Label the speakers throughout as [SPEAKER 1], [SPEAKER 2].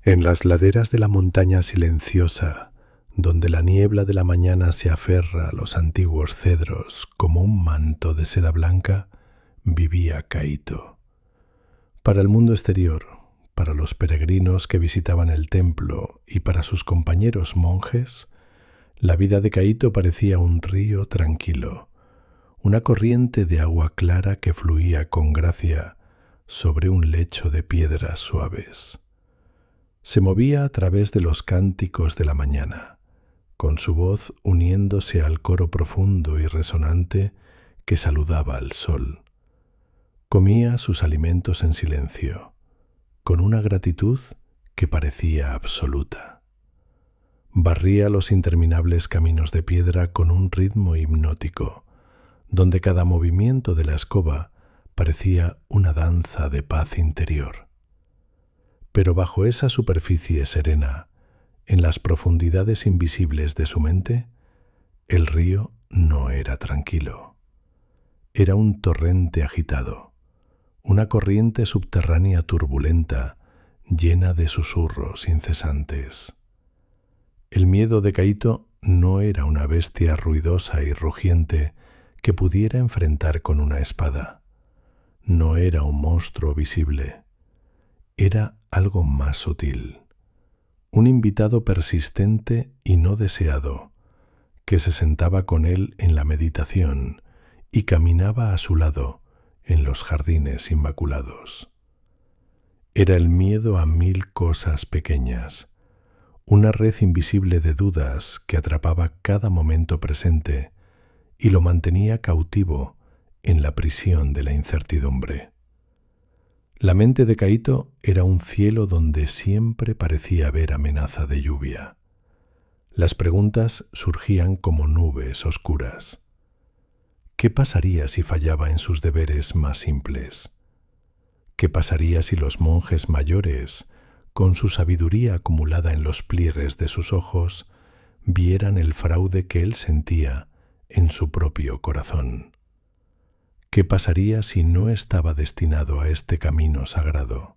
[SPEAKER 1] En las laderas de la montaña silenciosa, donde la niebla de la mañana se aferra a los antiguos cedros como un manto de seda blanca, vivía Caíto. Para el mundo exterior, para los peregrinos que visitaban el templo y para sus compañeros monjes, la vida de Caíto parecía un río tranquilo, una corriente de agua clara que fluía con gracia sobre un lecho de piedras suaves. Se movía a través de los cánticos de la mañana, con su voz uniéndose al coro profundo y resonante que saludaba al sol. Comía sus alimentos en silencio, con una gratitud que parecía absoluta. Barría los interminables caminos de piedra con un ritmo hipnótico, donde cada movimiento de la escoba parecía una danza de paz interior. Pero bajo esa superficie serena, en las profundidades invisibles de su mente, el río no era tranquilo. Era un torrente agitado, una corriente subterránea turbulenta, llena de susurros incesantes. El miedo de Caíto no era una bestia ruidosa y rugiente que pudiera enfrentar con una espada. No era un monstruo visible. Era algo más sutil. Un invitado persistente y no deseado, que se sentaba con él en la meditación y caminaba a su lado en los jardines inmaculados. Era el miedo a 1000 cosas pequeñas, una red invisible de dudas que atrapaba cada momento presente y lo mantenía cautivo en la prisión de la incertidumbre. La mente de Caíto era un cielo donde siempre parecía haber amenaza de lluvia. Las preguntas surgían como nubes oscuras. ¿Qué pasaría si fallaba en sus deberes más simples? ¿Qué pasaría si los monjes mayores, con su sabiduría acumulada en los pliegues de sus ojos, vieran el fraude que él sentía en su propio corazón? ¿Qué pasaría si no estaba destinado a este camino sagrado?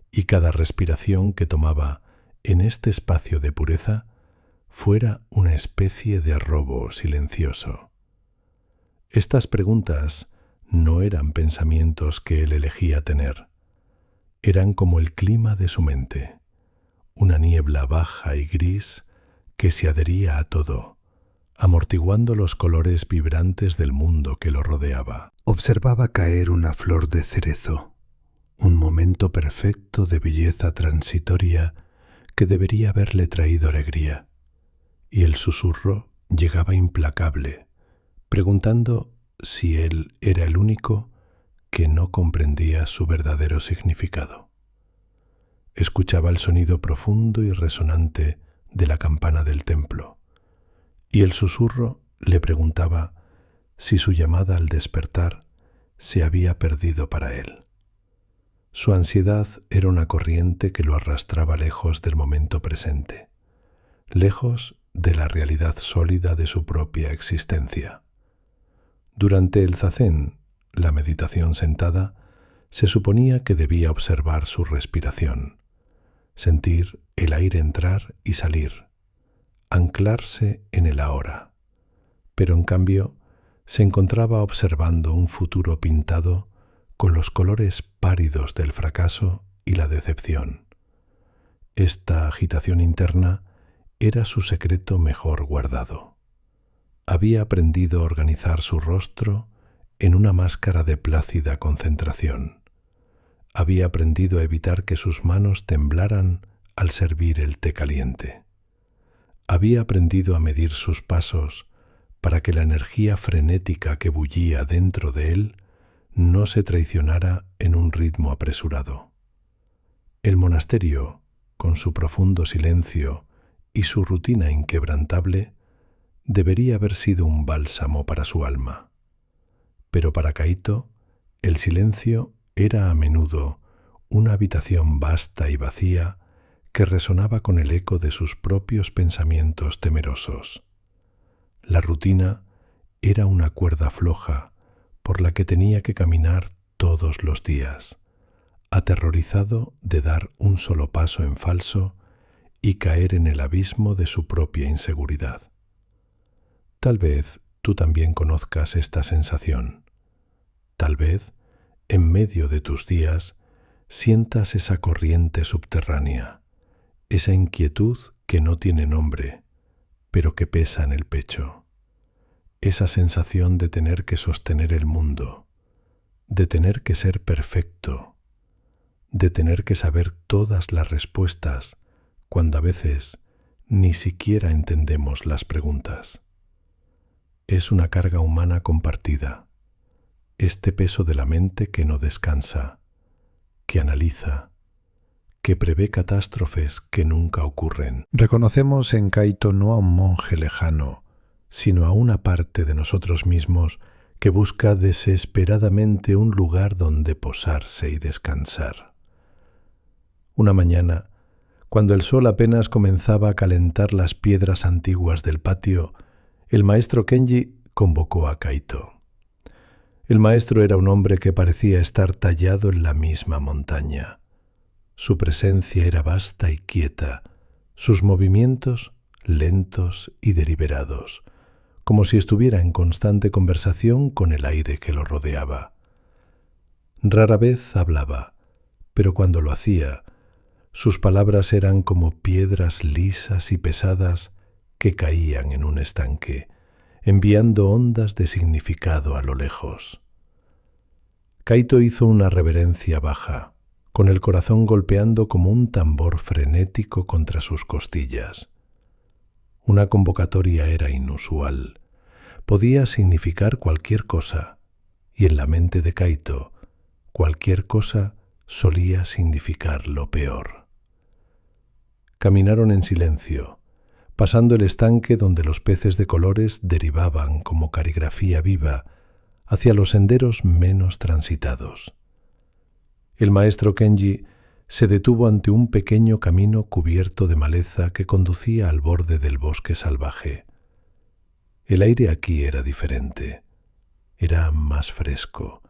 [SPEAKER 1] Y cada respiración que tomaba en este espacio de pureza fuera una especie de robo silencioso. Estas preguntas no eran pensamientos que él elegía tener. Eran como el clima de su mente, una niebla baja y gris que se adhería a todo, amortiguando los colores vibrantes del mundo que lo rodeaba. Observaba caer una flor de cerezo, un momento perfecto de belleza transitoria que debería haberle traído alegría, y el susurro llegaba implacable, preguntando si él era el único que no comprendía su verdadero significado. Escuchaba el sonido profundo y resonante de la campana del templo, y el susurro le preguntaba si su llamada al despertar se había perdido para él. Su ansiedad era una corriente que lo arrastraba lejos del momento presente, lejos de la realidad sólida de su propia existencia. Durante el zazen, la meditación sentada, se suponía que debía observar su respiración, sentir el aire entrar y salir, anclarse en el ahora. Pero en cambio, se encontraba observando un futuro pintado con los colores pálidos del fracaso y la decepción. Esta agitación interna era su secreto mejor guardado. Había aprendido a organizar su rostro en una máscara de plácida concentración. Había aprendido a evitar que sus manos temblaran al servir el té caliente. Había aprendido a medir sus pasos para que la energía frenética que bullía dentro de él no se traicionara en un ritmo apresurado. El monasterio, con su profundo silencio y su rutina inquebrantable, debería haber sido un bálsamo para su alma. Pero para Caíto, el silencio era a menudo una habitación vasta y vacía que resonaba con el eco de sus propios pensamientos temerosos. La rutina era una cuerda floja por la que tenía que caminar todos los días, aterrorizado de dar un solo paso en falso y caer en el abismo de su propia inseguridad. Tal vez tú también conozcas esta sensación. Tal vez, en medio de tus días, sientas esa corriente subterránea, esa inquietud que no tiene nombre, pero que pesa en el pecho. Esa sensación de tener que sostener el mundo, de tener que ser perfecto, de tener que saber todas las respuestas, cuando a veces ni siquiera entendemos las preguntas. Es una carga humana compartida, este peso de la mente que no descansa, que analiza, que prevé catástrofes que nunca ocurren. Reconocemos en Kaito no a un monje lejano, sino a una parte de nosotros mismos que busca desesperadamente un lugar donde posarse y descansar. Una mañana, cuando el sol apenas comenzaba a calentar las piedras antiguas del patio, el maestro Kenji convocó a Kaito. El maestro era un hombre que parecía estar tallado en la misma montaña. Su presencia era vasta y quieta, sus movimientos lentos y deliberados, como si estuviera en constante conversación con el aire que lo rodeaba. Rara vez hablaba, pero cuando lo hacía, sus palabras eran como piedras lisas y pesadas que caían en un estanque, enviando ondas de significado a lo lejos. Kaito hizo una reverencia baja, con el corazón golpeando como un tambor frenético contra sus costillas. Una convocatoria era inusual. Podía significar cualquier cosa, y en la mente de Kaito, cualquier cosa solía significar lo peor. Caminaron en silencio, pasando el estanque donde los peces de colores derivaban como caligrafía viva hacia los senderos menos transitados. El maestro Kenji se detuvo ante un pequeño camino cubierto de maleza que conducía al borde del bosque salvaje. El aire aquí era diferente. Era más fresco,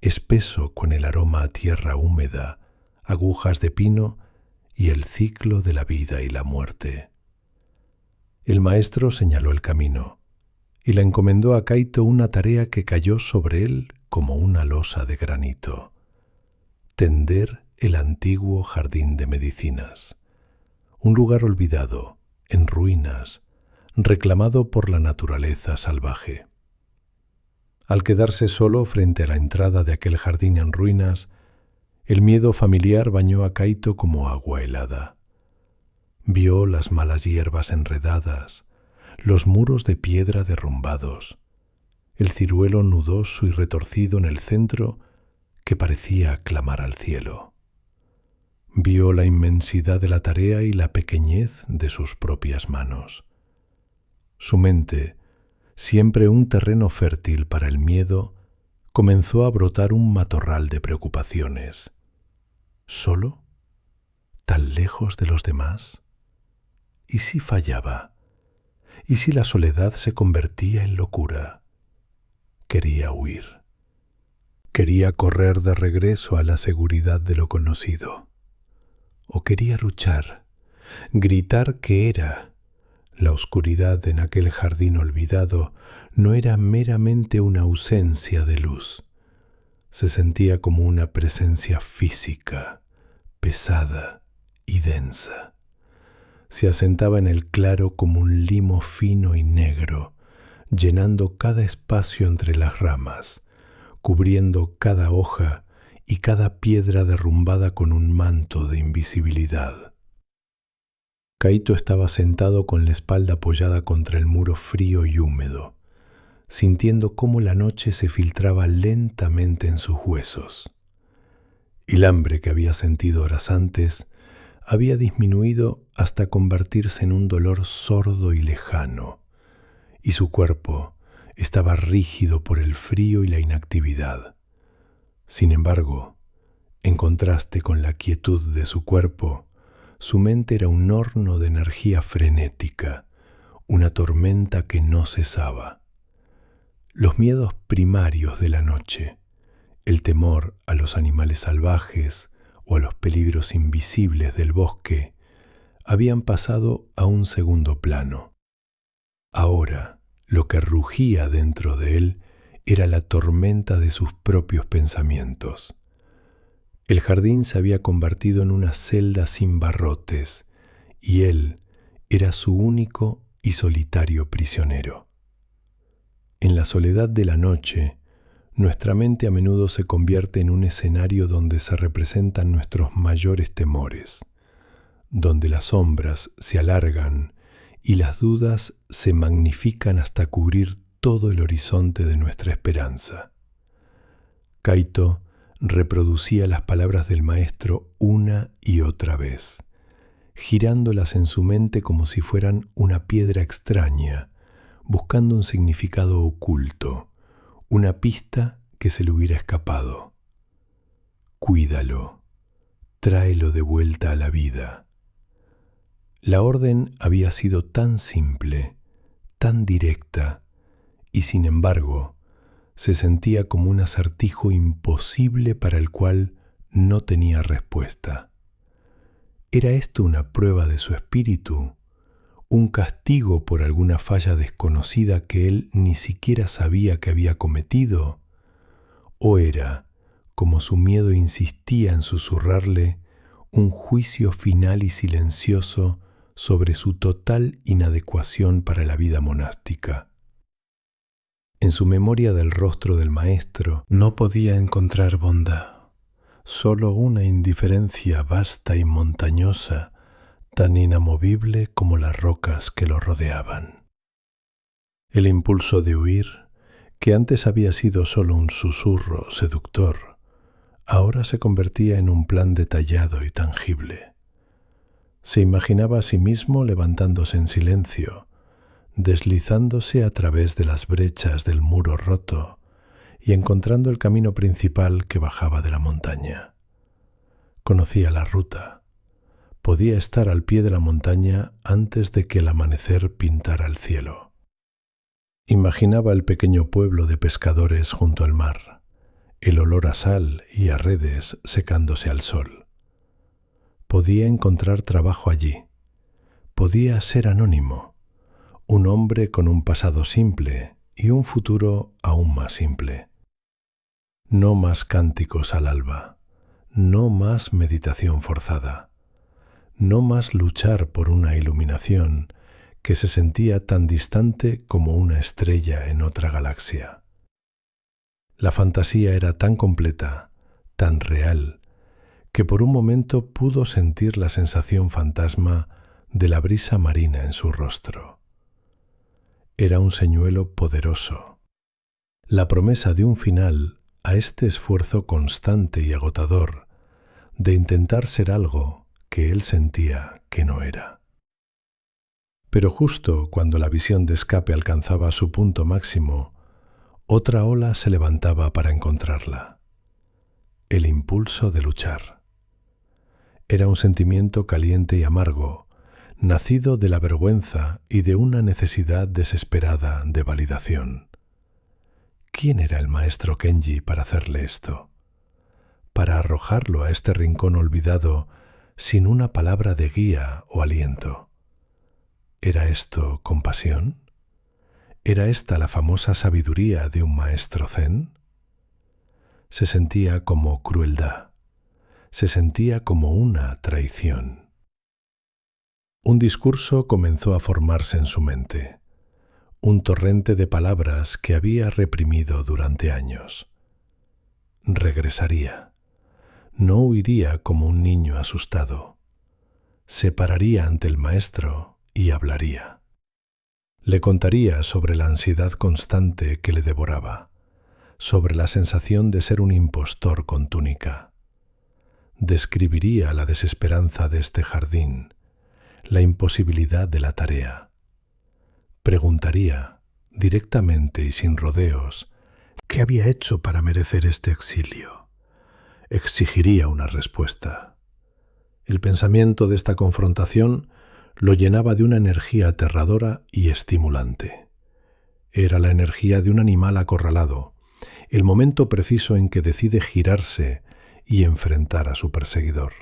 [SPEAKER 1] espeso con el aroma a tierra húmeda, agujas de pino y el ciclo de la vida y la muerte. El maestro señaló el camino y le encomendó a Kaito una tarea que cayó sobre él como una losa de granito: tender el antiguo jardín de medicinas, un lugar olvidado, en ruinas, reclamado por la naturaleza salvaje. Al quedarse solo frente a la entrada de aquel jardín en ruinas, el miedo familiar bañó a Kaito como agua helada. Vio las malas hierbas enredadas, los muros de piedra derrumbados, el ciruelo nudoso y retorcido en el centro que parecía clamar al cielo. Vio la inmensidad de la tarea y la pequeñez de sus propias manos. Su mente, siempre un terreno fértil para el miedo, comenzó a brotar un matorral de preocupaciones. ¿Solo? ¿Tan lejos de los demás? ¿Y si fallaba? ¿Y si la soledad se convertía en locura? Quería huir. Quería correr de regreso a la seguridad de lo conocido. O quería luchar, gritar que era. La oscuridad en aquel jardín olvidado no era meramente una ausencia de luz. Se sentía como una presencia física, pesada y densa. Se asentaba en el claro como un limo fino y negro, llenando cada espacio entre las ramas, cubriendo cada hoja y cada piedra derrumbada con un manto de invisibilidad. Kaito estaba sentado con la espalda apoyada contra el muro frío y húmedo, sintiendo cómo la noche se filtraba lentamente en sus huesos. El hambre que había sentido horas antes había disminuido hasta convertirse en un dolor sordo y lejano, y su cuerpo estaba rígido por el frío y la inactividad. Sin embargo, en contraste con la quietud de su cuerpo, su mente era un horno de energía frenética, una tormenta que no cesaba. Los miedos primarios de la noche, el temor a los animales salvajes o a los peligros invisibles del bosque habían pasado a un segundo plano. Ahora, lo que rugía dentro de él era la tormenta de sus propios pensamientos. El jardín se había convertido en una celda sin barrotes, y él era su único y solitario prisionero. En la soledad de la noche, nuestra mente a menudo se convierte en un escenario donde se representan nuestros mayores temores, donde las sombras se alargan y las dudas se magnifican hasta cubrir todo el horizonte de nuestra esperanza. Kaito reproducía las palabras del maestro una y otra vez, girándolas en su mente como si fueran una piedra extraña, buscando un significado oculto, una pista que se le hubiera escapado. Cuídalo, tráelo de vuelta a la vida. La orden había sido tan simple, tan directa, y sin embargo, se sentía como un acertijo imposible para el cual no tenía respuesta. ¿Era esto una prueba de su espíritu? ¿Un castigo por alguna falla desconocida que él ni siquiera sabía que había cometido? ¿O era, como su miedo insistía en susurrarle, un juicio final y silencioso sobre su total inadecuación para la vida monástica? En su memoria del rostro del maestro no podía encontrar bondad, solo una indiferencia vasta y montañosa, tan inamovible como las rocas que lo rodeaban. El impulso de huir, que antes había sido solo un susurro seductor, ahora se convertía en un plan detallado y tangible. Se imaginaba a sí mismo levantándose en silencio, deslizándose a través de las brechas del muro roto y encontrando el camino principal que bajaba de la montaña. Conocía la ruta. Podía estar al pie de la montaña antes de que el amanecer pintara el cielo. Imaginaba el pequeño pueblo de pescadores junto al mar, el olor a sal y a redes secándose al sol. Podía encontrar trabajo allí. Podía ser anónimo. Un hombre con un pasado simple y un futuro aún más simple. No más cánticos al alba, no más meditación forzada, no más luchar por una iluminación que se sentía tan distante como una estrella en otra galaxia. La fantasía era tan completa, tan real, que por un momento pudo sentir la sensación fantasma de la brisa marina en su rostro. Era un señuelo poderoso, la promesa de un final a este esfuerzo constante y agotador de intentar ser algo que él sentía que no era. Pero justo cuando la visión de escape alcanzaba su punto máximo, otra ola se levantaba para encontrarla. El impulso de luchar. Era un sentimiento caliente y amargo, nacido de la vergüenza y de una necesidad desesperada de validación. ¿Quién era el maestro Kenji para hacerle esto? Para arrojarlo a este rincón olvidado sin una palabra de guía o aliento. ¿Era esto compasión? ¿Era esta la famosa sabiduría de un maestro zen? Se sentía como crueldad. Se sentía como una traición. Un discurso comenzó a formarse en su mente, un torrente de palabras que había reprimido durante años. Regresaría. No huiría como un niño asustado. Se pararía ante el maestro y hablaría. Le contaría sobre la ansiedad constante que le devoraba, sobre la sensación de ser un impostor con túnica. Describiría la desesperanza de este jardín, la imposibilidad de la tarea. Preguntaría, directamente y sin rodeos, ¿qué había hecho para merecer este exilio? Exigiría una respuesta. El pensamiento de esta confrontación lo llenaba de una energía aterradora y estimulante. Era la energía de un animal acorralado, el momento preciso en que decide girarse y enfrentar a su perseguidor.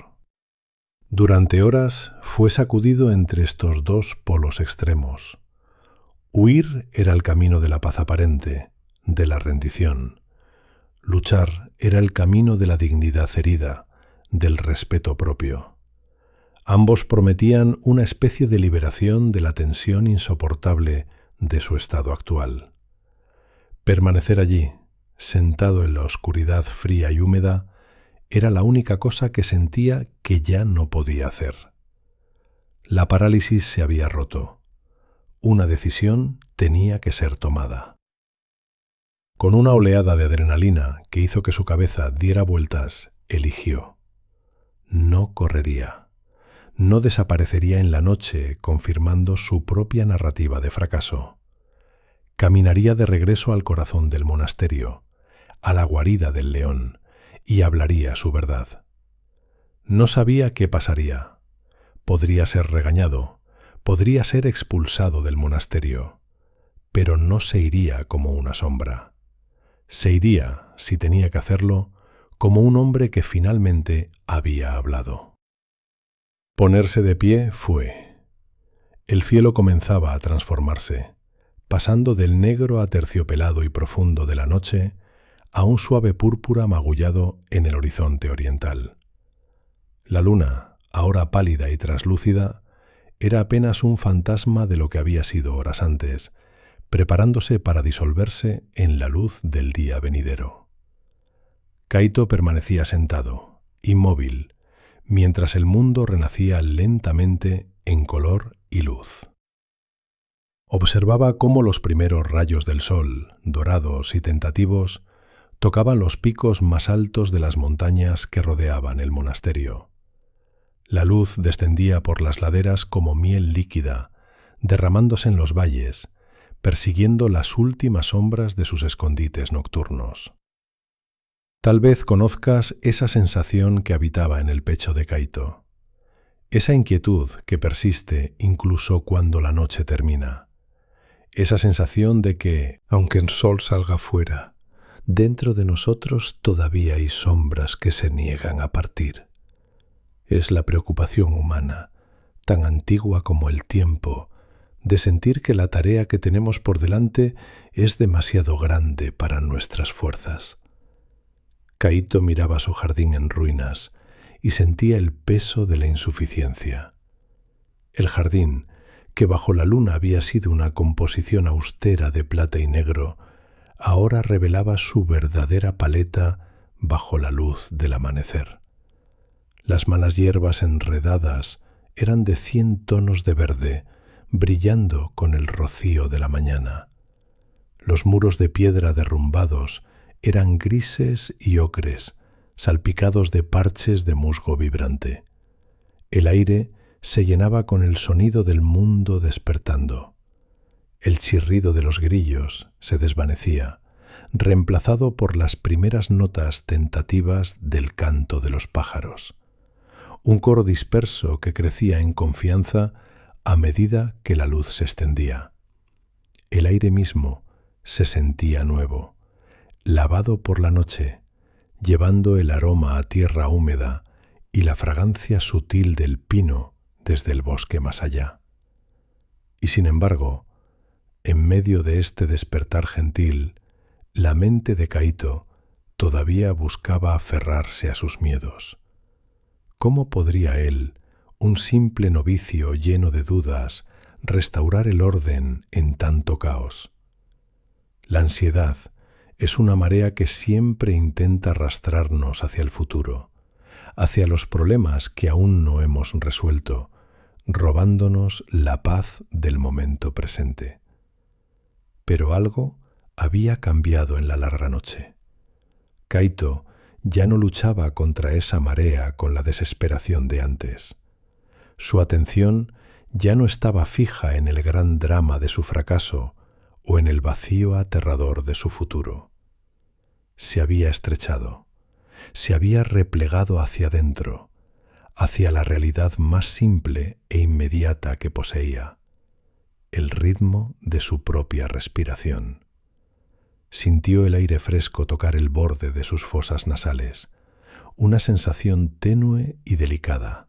[SPEAKER 1] Durante horas fue sacudido entre estos dos polos extremos. Huir era el camino de la paz aparente, de la rendición. Luchar era el camino de la dignidad herida, del respeto propio. Ambos prometían una especie de liberación de la tensión insoportable de su estado actual. Permanecer allí, sentado en la oscuridad fría y húmeda, era la única cosa que sentía que ya no podía hacer. La parálisis se había roto. Una decisión tenía que ser tomada. Con una oleada de adrenalina que hizo que su cabeza diera vueltas, eligió. No correría. No desaparecería en la noche confirmando su propia narrativa de fracaso. Caminaría de regreso al corazón del monasterio, a la guarida del león, y hablaría su verdad. No sabía qué pasaría. Podría ser regañado, podría ser expulsado del monasterio, pero no se iría como una sombra. Se iría, si tenía que hacerlo, como un hombre que finalmente había hablado. Ponerse de pie fue. El cielo comenzaba a transformarse, pasando del negro aterciopelado y profundo de la noche a un suave púrpura magullado en el horizonte oriental. La luna, ahora pálida y traslúcida, era apenas un fantasma de lo que había sido horas antes, preparándose para disolverse en la luz del día venidero. Kaito permanecía sentado, inmóvil, mientras el mundo renacía lentamente en color y luz. Observaba cómo los primeros rayos del sol, dorados y tentativos, tocaban los picos más altos de las montañas que rodeaban el monasterio. La luz descendía por las laderas como miel líquida, derramándose en los valles, persiguiendo las últimas sombras de sus escondites nocturnos. Tal vez conozcas esa sensación que habitaba en el pecho de Kaito, esa inquietud que persiste incluso cuando la noche termina, esa sensación de que, aunque el sol salga fuera, dentro de nosotros todavía hay sombras que se niegan a partir. Es la preocupación humana, tan antigua como el tiempo, de sentir que la tarea que tenemos por delante es demasiado grande para nuestras fuerzas. Kaito miraba su jardín en ruinas y sentía el peso de la insuficiencia. El jardín, que bajo la luna había sido una composición austera de plata y negro, ahora revelaba su verdadera paleta bajo la luz del amanecer. Las malas hierbas enredadas eran de 100 tonos de verde, brillando con el rocío de la mañana. Los muros de piedra derrumbados eran grises y ocres, salpicados de parches de musgo vibrante. El aire se llenaba con el sonido del mundo despertando. El chirrido de los grillos se desvanecía, reemplazado por las primeras notas tentativas del canto de los pájaros. Un coro disperso que crecía en confianza a medida que la luz se extendía. El aire mismo se sentía nuevo, lavado por la noche, llevando el aroma a tierra húmeda y la fragancia sutil del pino desde el bosque más allá. Y sin embargo, en medio de este despertar gentil, la mente de Kaito todavía buscaba aferrarse a sus miedos. ¿Cómo podría él, un simple novicio lleno de dudas, restaurar el orden en tanto caos? La ansiedad es una marea que siempre intenta arrastrarnos hacia el futuro, hacia los problemas que aún no hemos resuelto, robándonos la paz del momento presente. Pero algo había cambiado en la larga noche. Kaito ya no luchaba contra esa marea con la desesperación de antes. Su atención ya no estaba fija en el gran drama de su fracaso o en el vacío aterrador de su futuro. Se había estrechado, se había replegado hacia adentro, hacia la realidad más simple e inmediata que poseía, el ritmo de su propia respiración. Sintió el aire fresco tocar el borde de sus fosas nasales, una sensación tenue y delicada.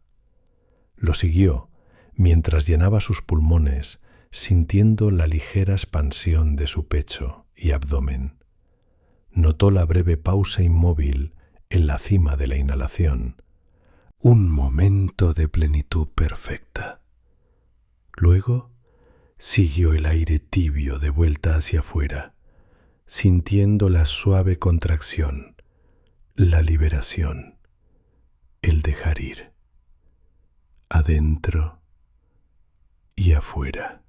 [SPEAKER 1] Lo siguió mientras llenaba sus pulmones, sintiendo la ligera expansión de su pecho y abdomen. Notó la breve pausa inmóvil en la cima de la inhalación, un momento de plenitud perfecta. Luego siguió el aire tibio de vuelta hacia afuera, sintiendo la suave contracción, la liberación, el dejar ir, adentro y afuera.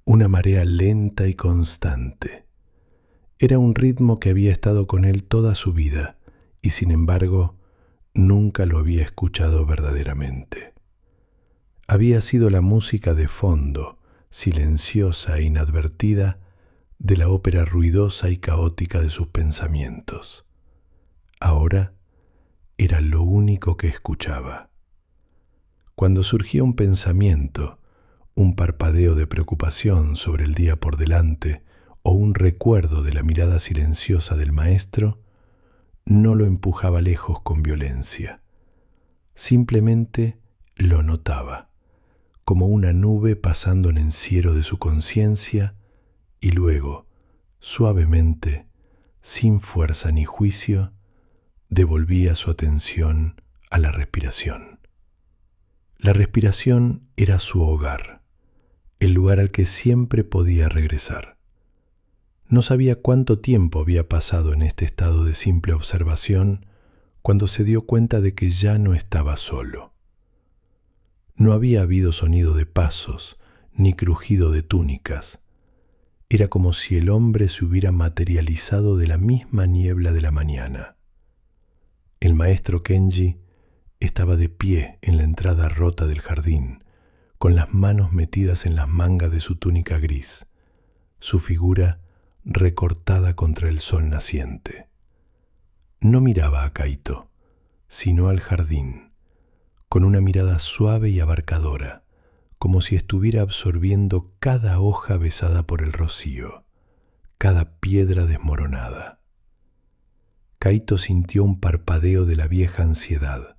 [SPEAKER 1] Una marea lenta y constante. Era un ritmo que había estado con él toda su vida y, sin embargo, nunca lo había escuchado verdaderamente. Había sido la música de fondo, silenciosa e inadvertida, de la ópera ruidosa y caótica de sus pensamientos. Ahora era lo único que escuchaba. Cuando surgía un pensamiento, un parpadeo de preocupación sobre el día por delante o un recuerdo de la mirada silenciosa del maestro, no lo empujaba lejos con violencia. Simplemente lo notaba, como una nube pasando en encierro de su conciencia, y luego, suavemente, sin fuerza ni juicio, devolvía su atención a la respiración. La respiración era su hogar, el lugar al que siempre podía regresar. No sabía cuánto tiempo había pasado en este estado de simple observación cuando se dio cuenta de que ya no estaba solo. No había habido sonido de pasos ni crujido de túnicas. Era como si el hombre se hubiera materializado de la misma niebla de la mañana. El maestro Kenji estaba de pie en la entrada rota del jardín, con las manos metidas en las mangas de su túnica gris, su figura recortada contra el sol naciente. No miraba a Kaito, sino al jardín, con una mirada suave y abarcadora, como si estuviera absorbiendo cada hoja besada por el rocío, cada piedra desmoronada. Kaito sintió un parpadeo de la vieja ansiedad,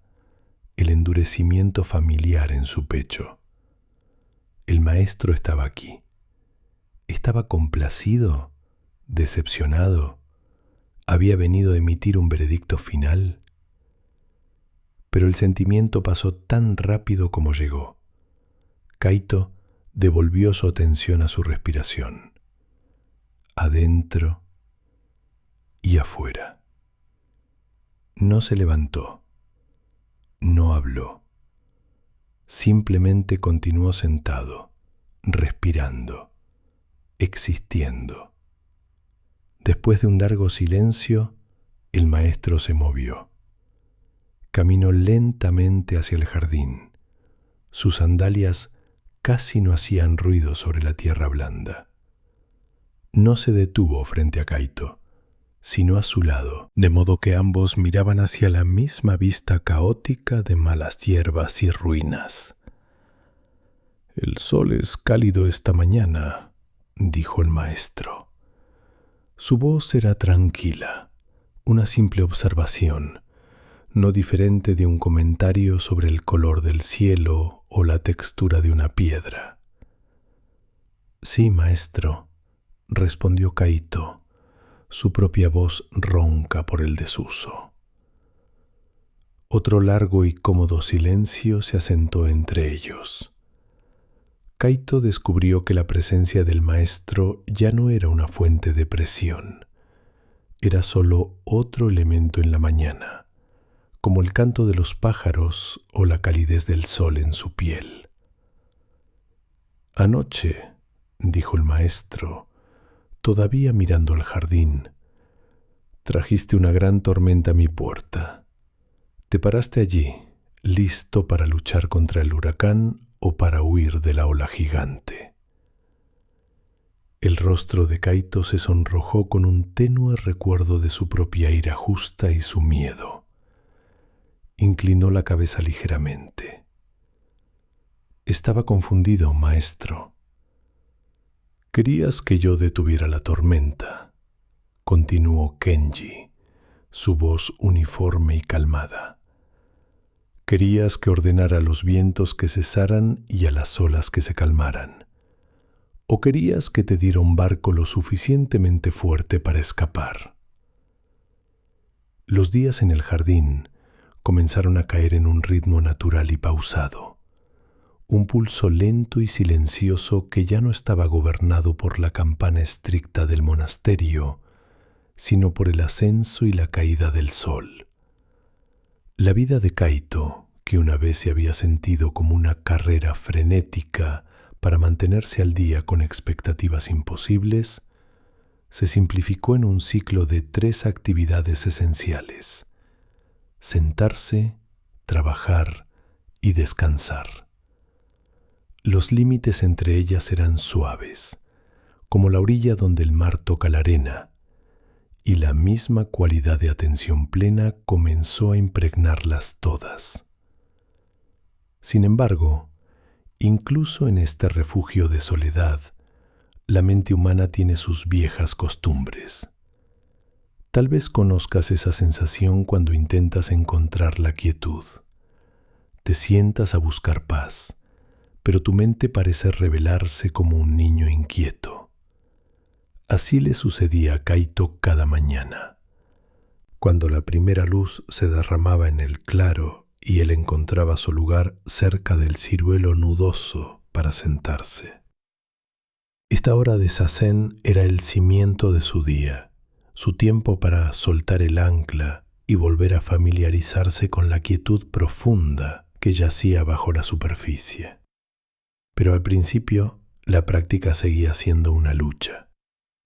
[SPEAKER 1] el endurecimiento familiar en su pecho. El maestro estaba aquí. ¿Estaba complacido? ¿Decepcionado? ¿Había venido a emitir un veredicto final? Pero el sentimiento pasó tan rápido como llegó. Kaito devolvió su atención a su respiración, adentro y afuera. No se levantó, no habló. Simplemente continuó sentado, respirando, existiendo. Después de un largo silencio, el maestro se movió. Caminó lentamente hacia el jardín. Sus sandalias casi no hacían ruido sobre la tierra blanda. No se detuvo frente a Kaito, sino a su lado, de modo que ambos miraban hacia la misma vista caótica de malas hierbas y ruinas. «El sol es cálido esta mañana», dijo el maestro. Su voz era tranquila, una simple observación, no diferente de un comentario sobre el color del cielo o la textura de una piedra. «Sí, maestro», respondió Kaito, su propia voz ronca por el desuso. Otro largo y cómodo silencio se asentó entre ellos. Kaito descubrió que la presencia del maestro ya no era una fuente de presión. Era solo otro elemento en la mañana, como el canto de los pájaros o la calidez del sol en su piel. «Anoche», dijo el maestro, todavía mirando al jardín, «trajiste una gran tormenta a mi puerta. Te paraste allí, listo para luchar contra el huracán o para huir de la ola gigante». El rostro de Kaito se sonrojó con un tenue recuerdo de su propia ira justa y su miedo. Inclinó la cabeza ligeramente. «Estaba confundido, maestro». «Querías que yo detuviera la tormenta», continuó Kenji, su voz uniforme y calmada. Querías que ordenara a los vientos que cesaran y a las olas que se calmaran. ¿O querías que te diera un barco lo suficientemente fuerte para escapar? Los días en el jardín comenzaron a caer en un ritmo natural y pausado, un pulso lento y silencioso que ya no estaba gobernado por la campana estricta del monasterio, sino por el ascenso y la caída del sol. La vida de Kaito, que una vez se había sentido como una carrera frenética para mantenerse al día con expectativas imposibles, se simplificó en un ciclo de 3 actividades esenciales: sentarse, trabajar y descansar. Los límites entre ellas eran suaves, como la orilla donde el mar toca la arena, y la misma cualidad de atención plena comenzó a impregnarlas todas. Sin embargo, incluso en este refugio de soledad, la mente humana tiene sus viejas costumbres. Tal vez conozcas esa sensación cuando intentas encontrar la quietud. Te sientas a buscar paz, pero tu mente parece rebelarse como un niño inquieto. Así le sucedía a Kaito cada mañana. Cuando la primera luz se derramaba en el claro y él encontraba su lugar cerca del ciruelo nudoso para sentarse. Esta hora de zazen era el cimiento de su día, su tiempo para soltar el ancla y volver a familiarizarse con la quietud profunda que yacía bajo la superficie. Pero al principio, la práctica seguía siendo una lucha.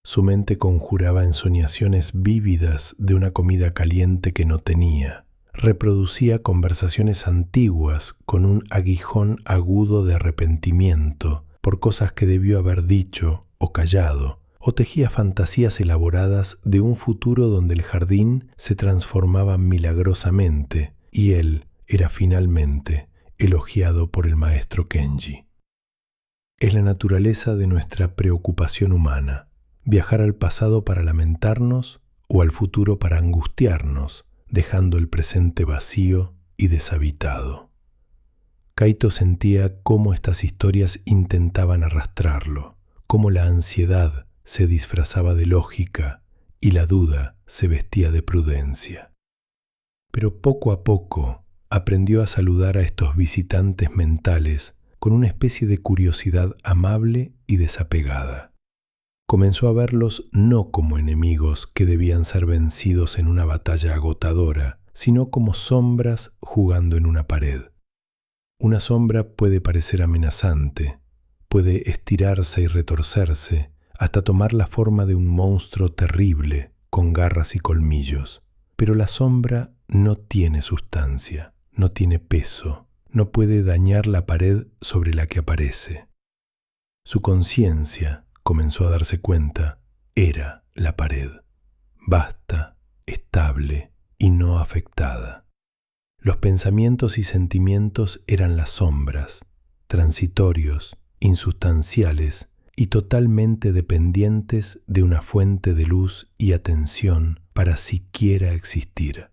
[SPEAKER 1] Su mente conjuraba ensoñaciones vívidas de una comida caliente que no tenía. Reproducía conversaciones antiguas con un aguijón agudo de arrepentimiento por cosas que debió haber dicho o callado, o tejía fantasías elaboradas de un futuro donde el jardín se transformaba milagrosamente y él era finalmente elogiado por el maestro Kenji. Es la naturaleza de nuestra preocupación humana, viajar al pasado para lamentarnos o al futuro para angustiarnos, dejando el presente vacío y deshabitado. Kaito sentía cómo estas historias intentaban arrastrarlo, cómo la ansiedad se disfrazaba de lógica y la duda se vestía de prudencia. Pero poco a poco aprendió a saludar a estos visitantes mentales con una especie de curiosidad amable y desapegada. Comenzó a verlos no como enemigos que debían ser vencidos en una batalla agotadora, sino como sombras jugando en una pared. Una sombra puede parecer amenazante, puede estirarse y retorcerse hasta tomar la forma de un monstruo terrible con garras y colmillos. Pero la sombra no tiene sustancia, no tiene peso, no puede dañar la pared sobre la que aparece. Su conciencia, comenzó a darse cuenta, era la pared, vasta, estable y no afectada. Los pensamientos y sentimientos eran las sombras, transitorios, insustanciales y totalmente dependientes de una fuente de luz y atención para siquiera existir.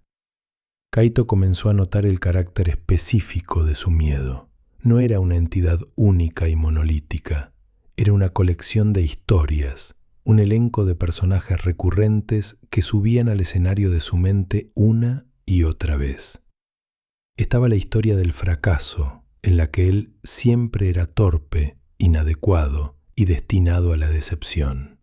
[SPEAKER 1] Kaito comenzó a notar el carácter específico de su miedo. No era una entidad única y monolítica. Era una colección de historias, un elenco de personajes recurrentes que subían al escenario de su mente una y otra vez. Estaba la historia del fracaso, en la que él siempre era torpe, inadecuado y destinado a la decepción.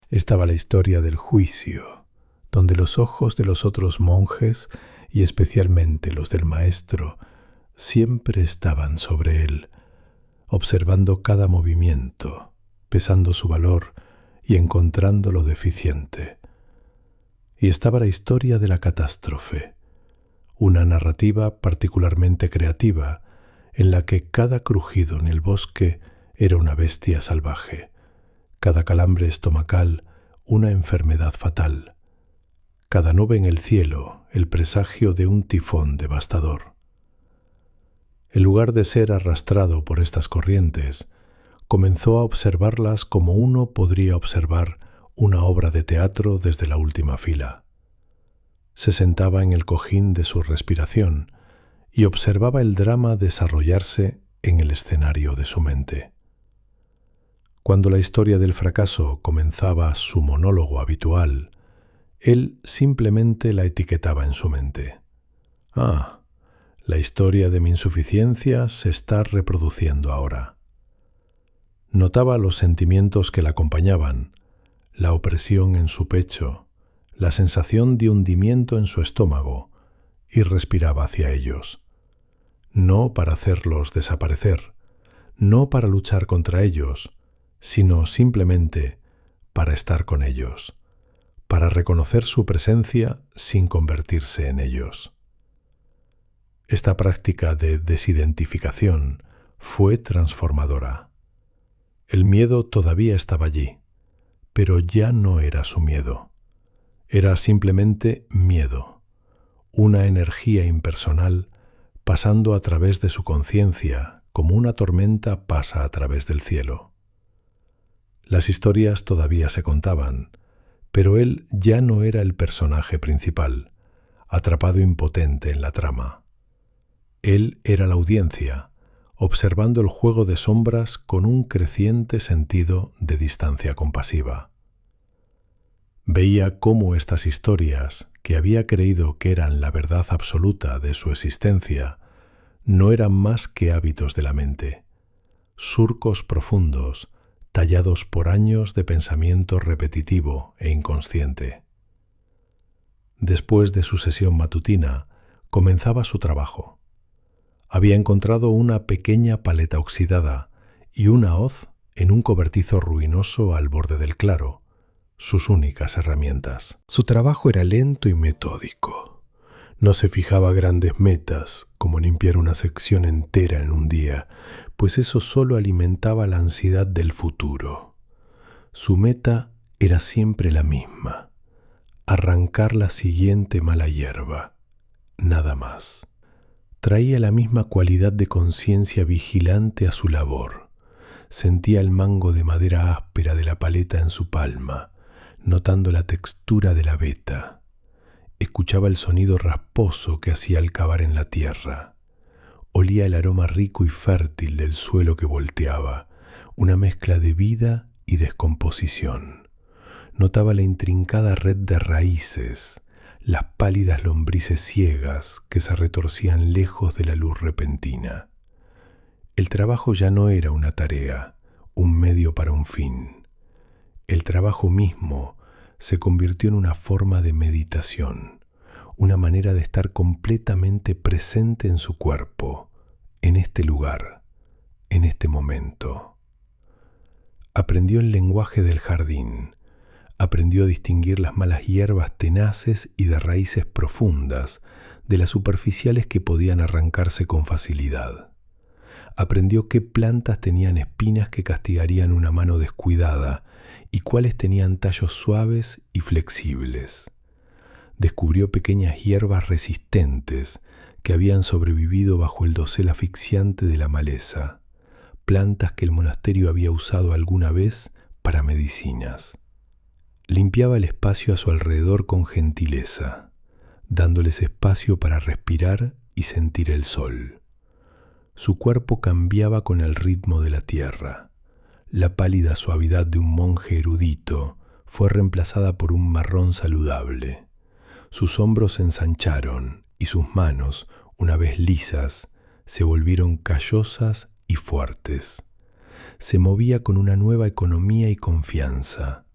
[SPEAKER 1] Estaba la historia del juicio, donde los ojos de los otros monjes, y especialmente los del maestro, siempre estaban sobre él, observando cada movimiento, pesando su valor y encontrándolo deficiente. Y estaba la historia de la catástrofe, una narrativa particularmente creativa en la que cada crujido en el bosque era una bestia salvaje, cada calambre estomacal una enfermedad fatal, cada nube en el cielo el presagio de un tifón devastador. En lugar de ser arrastrado por estas corrientes, comenzó a observarlas como uno podría observar una obra de teatro desde la última fila. Se sentaba en el cojín de su respiración y observaba el drama desarrollarse en el escenario de su mente. Cuando la historia del fracaso comenzaba su monólogo habitual, él simplemente la etiquetaba en su mente. Ah, la historia de mi insuficiencia se está reproduciendo ahora. Notaba los sentimientos que la acompañaban, la opresión en su pecho, la sensación de hundimiento en su estómago, y respiraba hacia ellos. No para hacerlos desaparecer, no para luchar contra ellos, sino simplemente para estar con ellos, para reconocer su presencia sin convertirse en ellos. Esta práctica de desidentificación fue transformadora. El miedo todavía estaba allí, pero ya no era su miedo. Era simplemente miedo, una energía impersonal pasando a través de su conciencia como una tormenta pasa a través del cielo. Las historias todavía se contaban, pero él ya no era el personaje principal, atrapado impotente en la trama. Él era la audiencia, observando el juego de sombras con un creciente sentido de distancia compasiva. Veía cómo estas historias, que había creído que eran la verdad absoluta de su existencia, no eran más que hábitos de la mente, surcos profundos, tallados por años de pensamiento repetitivo e inconsciente. Después de su sesión matutina, comenzaba su trabajo. Había encontrado una pequeña paleta oxidada y una hoz en un cobertizo ruinoso al borde del claro, sus únicas herramientas. Su trabajo era lento y metódico. No se fijaba grandes metas, como limpiar una sección entera en un día, pues eso solo alimentaba la ansiedad del futuro. Su meta era siempre la misma: arrancar la siguiente mala hierba, nada más. Traía la misma cualidad de conciencia vigilante a su labor. Sentía el mango de madera áspera de la paleta en su palma, notando la textura de la veta. Escuchaba el sonido rasposo que hacía al cavar en la tierra. Olía el aroma rico y fértil del suelo que volteaba, una mezcla de vida y descomposición. Notaba la intrincada red de raíces, las pálidas lombrices ciegas que se retorcían lejos de la luz repentina. El trabajo ya no era una tarea, un medio para un fin. El trabajo mismo se convirtió en una forma de meditación, una manera de estar completamente presente en su cuerpo, en este lugar, en este momento. Aprendió el lenguaje del jardín. Aprendió a distinguir las malas hierbas tenaces y de raíces profundas de las superficiales que podían arrancarse con facilidad. Aprendió qué plantas tenían espinas que castigarían una mano descuidada y cuáles tenían tallos suaves y flexibles. Descubrió pequeñas hierbas resistentes que habían sobrevivido bajo el dosel asfixiante de la maleza, plantas que el monasterio había usado alguna vez para medicinas. Limpiaba el espacio a su alrededor con gentileza, dándoles espacio para respirar y sentir el sol. Su cuerpo cambiaba con el ritmo de la tierra. La pálida suavidad de un monje erudito fue reemplazada por un marrón saludable. Sus hombros se ensancharon y sus manos, una vez lisas, se volvieron callosas y fuertes. Se movía con una nueva economía y confianza.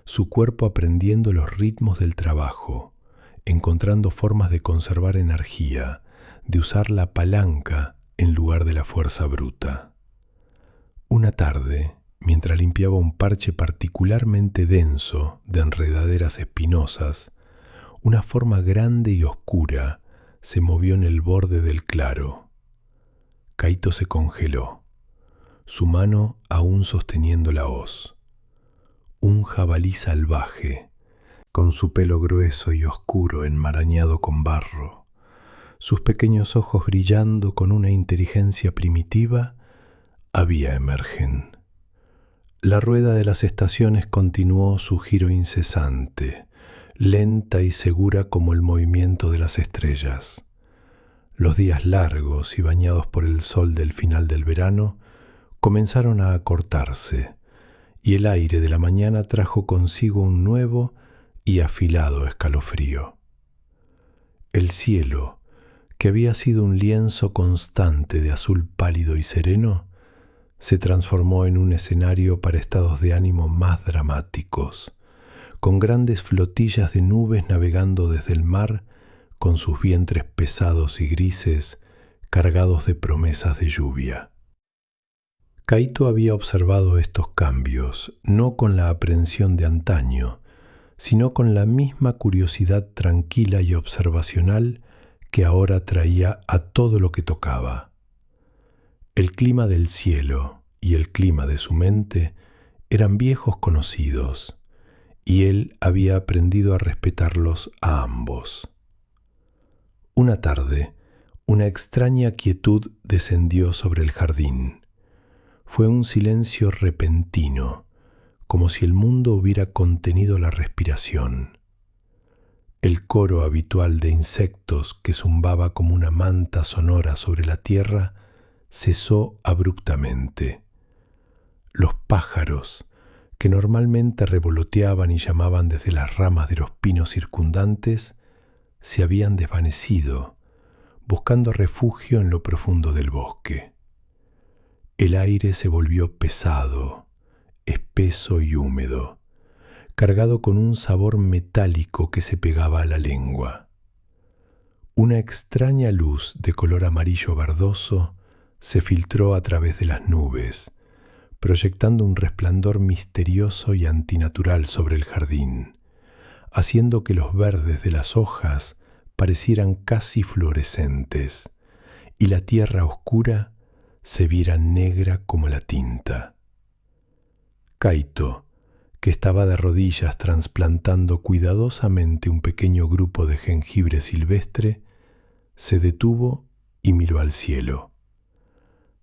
[SPEAKER 1] Su cuerpo aprendiendo los ritmos del trabajo, encontrando formas de conservar energía, de usar la palanca en lugar de la fuerza bruta. Una tarde, mientras limpiaba un parche particularmente denso de enredaderas espinosas, una forma grande y oscura se movió en el borde del claro. Kaito se congeló, su mano aún sosteniendo la hoz. Un jabalí salvaje, con su pelo grueso y oscuro enmarañado con barro, sus pequeños ojos brillando con una inteligencia primitiva, había emergen. La rueda de las estaciones continuó su giro incesante. lenta y segura como el movimiento de las estrellas. Los días largos y bañados por el sol del final del verano comenzaron a acortarse, y el aire de la mañana trajo consigo un nuevo y afilado escalofrío. El cielo, que había sido un lienzo constante de azul pálido y sereno, se transformó en un escenario para estados de ánimo más dramáticos, con grandes flotillas de nubes navegando desde el mar con sus vientres pesados y grises, cargados de promesas de lluvia. Kaito había observado estos cambios, no con la aprensión de antaño, sino con la misma curiosidad tranquila y observacional que ahora traía a todo lo que tocaba. El clima del cielo y el clima de su mente eran viejos conocidos, y él había aprendido a respetarlos a ambos. Una tarde, una extraña quietud descendió sobre el jardín. Fue un silencio repentino, como si el mundo hubiera contenido la respiración. El coro habitual de insectos que zumbaba como una manta sonora sobre la tierra cesó abruptamente. Los pájaros, que normalmente revoloteaban y llamaban desde las ramas de los pinos circundantes, se habían desvanecido, buscando refugio en lo profundo del bosque. El aire se volvió pesado, espeso y húmedo, cargado con un sabor metálico que se pegaba a la lengua. Una extraña luz de color amarillo verdoso se filtró a través de las nubes, proyectando un resplandor misterioso y antinatural sobre el jardín, haciendo que los verdes de las hojas parecieran casi fluorescentes y la tierra oscura se viera negra como la tinta. Kaito, que estaba de rodillas trasplantando cuidadosamente un pequeño grupo de jengibre silvestre, se detuvo y miró al cielo.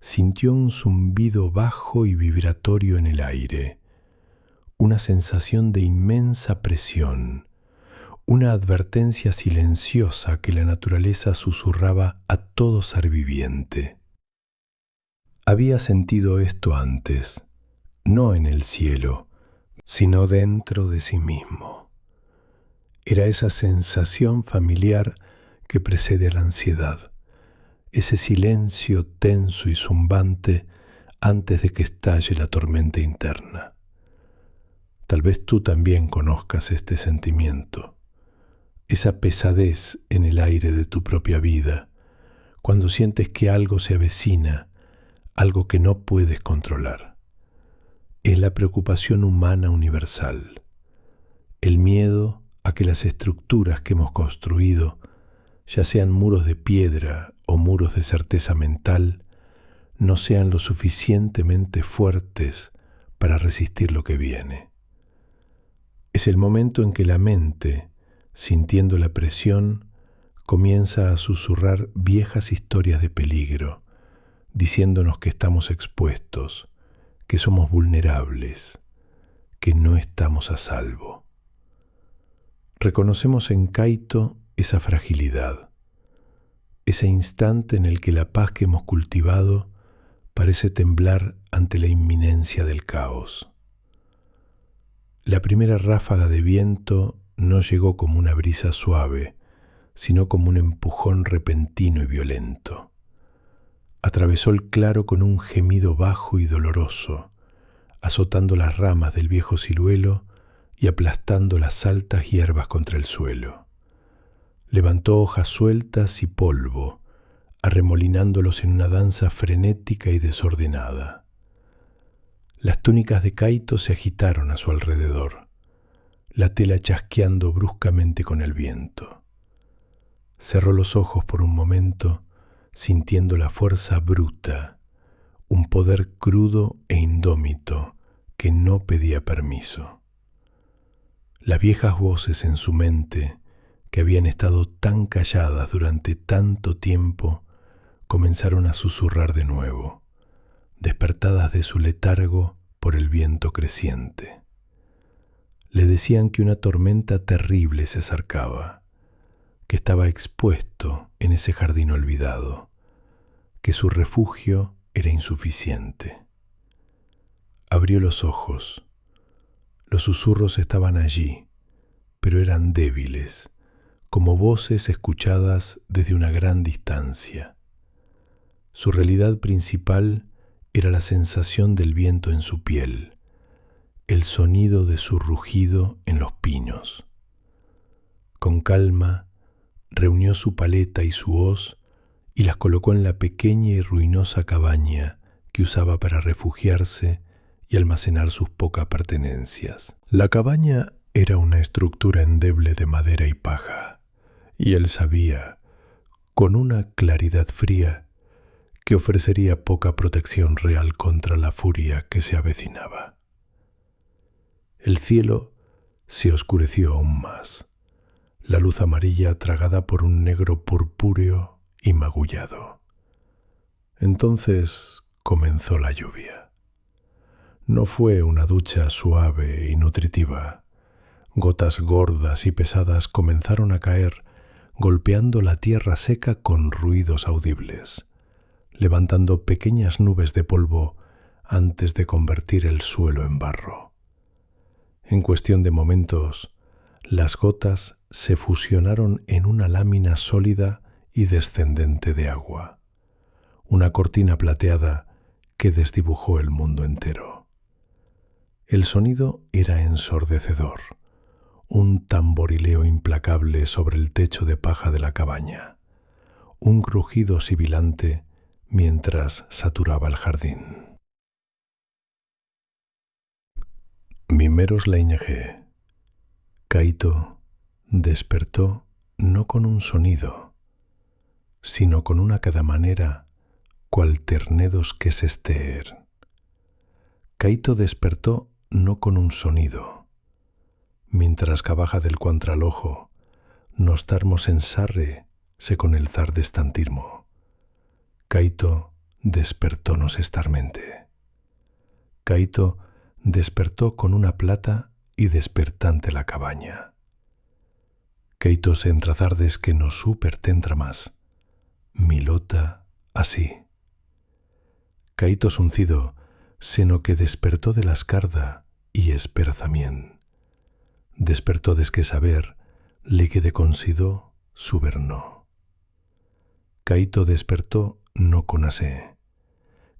[SPEAKER 1] Sintió un zumbido bajo y vibratorio en el aire, una sensación de inmensa presión, una advertencia silenciosa que la naturaleza susurraba a todo ser viviente. Había sentido esto antes, no en el cielo, sino dentro de sí mismo. Era esa sensación familiar que precede a la ansiedad, ese silencio tenso y zumbante antes de que estalle la tormenta interna. Tal vez tú también conozcas este sentimiento, esa pesadez en el aire de tu propia vida, cuando sientes que algo se avecina, algo que no puedes controlar. Es la preocupación humana universal, el miedo a que las estructuras que hemos construido, ya sean muros de piedra o muros de certeza mental, no sean lo suficientemente fuertes para resistir lo que viene. Es el momento en que la mente, sintiendo la presión, comienza a susurrar viejas historias de peligro, diciéndonos que estamos expuestos, que somos vulnerables, que no estamos a salvo. Reconocemos en Kaito esa fragilidad, ese instante en el que la paz que hemos cultivado parece temblar ante la inminencia del caos. La primera ráfaga de viento no llegó como una brisa suave, sino como un empujón repentino y violento. Atravesó el claro con un gemido bajo y doloroso, azotando las ramas del viejo ciruelo y aplastando las altas hierbas contra el suelo. Levantó hojas sueltas y polvo, arremolinándolos en una danza frenética y desordenada. Las túnicas de Kaito se agitaron a su alrededor, la tela chasqueando bruscamente con el viento. Cerró los ojos por un momento, sintiendo la fuerza bruta, un poder crudo e indómito que no pedía permiso. Las viejas voces en su mente, que habían estado tan calladas durante tanto tiempo, comenzaron a susurrar de nuevo, despertadas de su letargo por el viento creciente. Le decían que una tormenta terrible se acercaba, que estaba expuesto en ese jardín olvidado, que su refugio era insuficiente. Abrió los ojos. Los susurros estaban allí, pero eran débiles, como voces escuchadas desde una gran distancia. Su realidad principal era la sensación del viento en su piel, el sonido de su rugido en los pinos. Con calma, reunió su paleta y su hoz y las colocó en la pequeña y ruinosa cabaña que usaba para refugiarse y almacenar sus pocas pertenencias. La cabaña era una estructura endeble de madera y paja, y él sabía, con una claridad fría, que ofrecería poca protección real contra la furia que se avecinaba. El cielo se oscureció aún más, la luz amarilla tragada por un negro purpúreo y magullado. Entonces comenzó la lluvia. No fue una ducha suave y nutritiva. Gotas gordas y pesadas comenzaron a caer, golpeando la tierra seca con ruidos audibles, levantando pequeñas nubes de polvo antes de convertir el suelo en barro. En cuestión de momentos, las gotas se fusionaron en una lámina sólida y descendente de agua, una cortina plateada que desdibujó el mundo entero. El sonido era ensordecedor, un tamborileo implacable sobre el techo de paja de la cabaña, un crujido sibilante mientras saturaba el jardín. Mimeros Leñege. Kaito despertó no con un sonido, sino con una cadamanera cual ternedos que se esteer. Kaito despertó no con un sonido, mientras cabaja del contralojo nos tarmos en sarre se con el zar de estantirmo. Kaito despertónos estarmente. Kaito despertó con una plata y despertante la cabaña. Kaito se entrazardes que no super tentra más, milota así. Kaito suncido, seno que despertó de la escarda y esperzamien. Despertó des que saber, le que de considó subernó. Kaito despertó no con asé.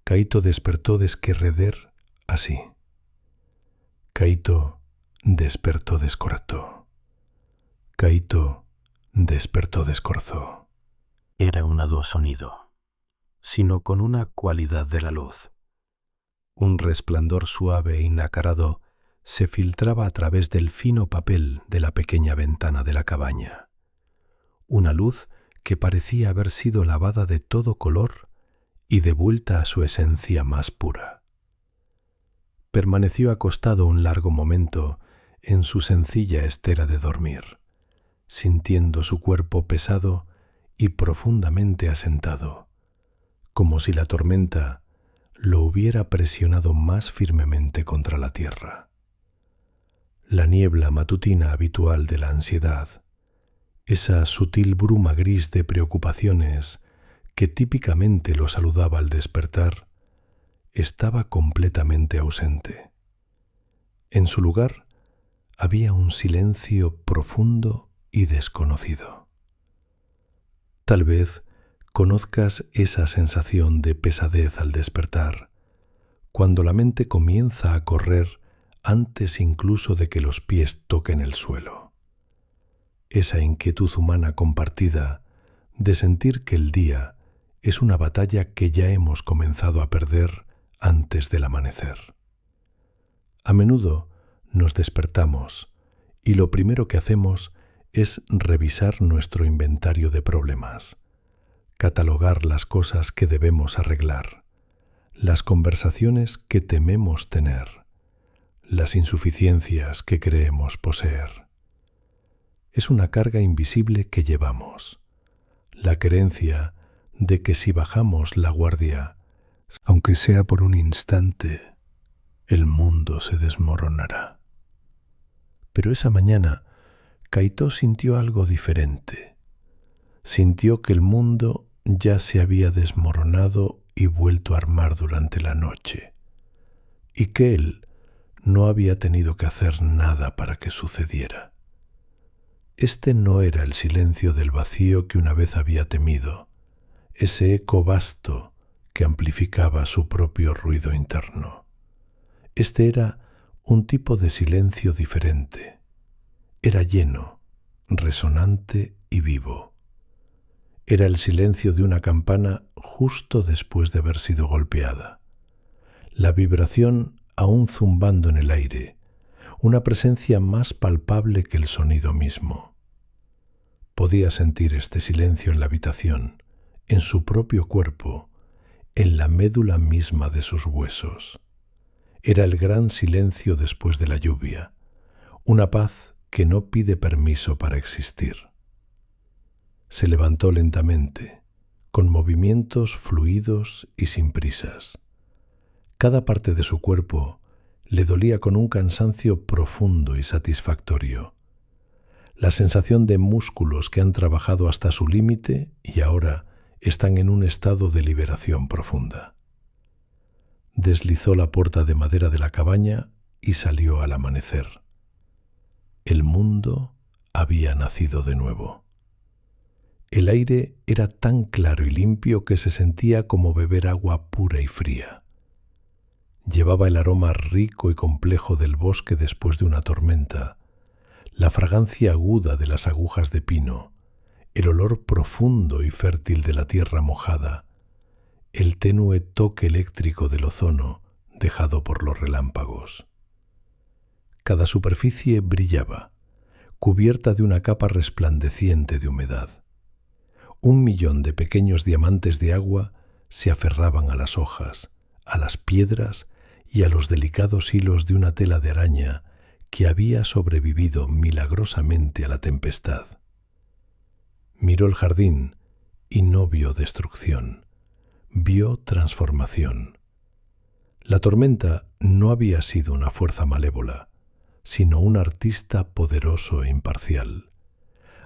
[SPEAKER 1] Kaito despertó des que reder así. Kaito despertó descortó. Kaito despertó descorzó.
[SPEAKER 2] Era un sonido, sino con una cualidad de la luz. Un resplandor suave e inacarado se filtraba a través del fino papel de la pequeña ventana de la cabaña. Una luz que parecía haber sido lavada de todo color y devuelta a su esencia más pura. Permaneció acostado un largo momento en su sencilla estera de dormir, sintiendo su cuerpo pesado y profundamente asentado, como si la tormenta lo hubiera presionado más firmemente contra la tierra. La niebla matutina habitual de la ansiedad, esa sutil bruma gris de preocupaciones que típicamente lo saludaba al despertar, estaba completamente ausente. En su lugar había un silencio profundo y desconocido. Tal vez conozcas esa sensación de pesadez al despertar, cuando la mente comienza a correr antes incluso de que los pies toquen el suelo. Esa inquietud humana compartida de sentir que el día es una batalla que ya hemos comenzado a perder antes del amanecer. A menudo nos despertamos y lo primero que hacemos es revisar nuestro inventario de problemas, catalogar las cosas que debemos arreglar, las conversaciones que tememos tener, las insuficiencias que creemos poseer. Es una carga invisible que llevamos, la creencia de que si bajamos la guardia, aunque sea por un instante, el mundo se desmoronará. Pero esa mañana, Kaito sintió algo diferente. Sintió que el mundo ya se había desmoronado y vuelto a armar durante la noche, y que él no había tenido que hacer nada para que sucediera. Este no era el silencio del vacío que una vez había temido, ese eco vasto que amplificaba su propio ruido interno. Este era un tipo de silencio diferente. Era lleno, resonante y vivo. Era el silencio de una campana justo después de haber sido golpeada. La vibración aún zumbando en el aire, una presencia más palpable que el sonido mismo. Podía sentir este silencio en la habitación, en su propio cuerpo, en la médula misma de sus huesos. Era el gran silencio después de la lluvia, una paz que no pide permiso para existir. Se levantó lentamente, con movimientos fluidos y sin prisas. Cada parte de su cuerpo le dolía con un cansancio profundo y satisfactorio. La sensación de músculos que han trabajado hasta su límite y ahora están en un estado de liberación profunda. Deslizó la puerta de madera de la cabaña y salió al amanecer. El mundo había nacido de nuevo. El aire era tan claro y limpio que se sentía como beber agua pura y fría. Llevaba el aroma rico y complejo del bosque después de una tormenta, la fragancia aguda de las agujas de pino, el olor profundo y fértil de la tierra mojada, el tenue toque eléctrico del ozono dejado por los relámpagos. Cada superficie brillaba, cubierta de una capa resplandeciente de humedad. 1.000.000 de pequeños diamantes de agua se aferraban a las hojas, a las piedras y a los delicados hilos de una tela de araña que había sobrevivido milagrosamente a la tempestad. Miró el jardín y no vio destrucción, vio transformación. La tormenta no había sido una fuerza malévola, sino un artista poderoso e imparcial.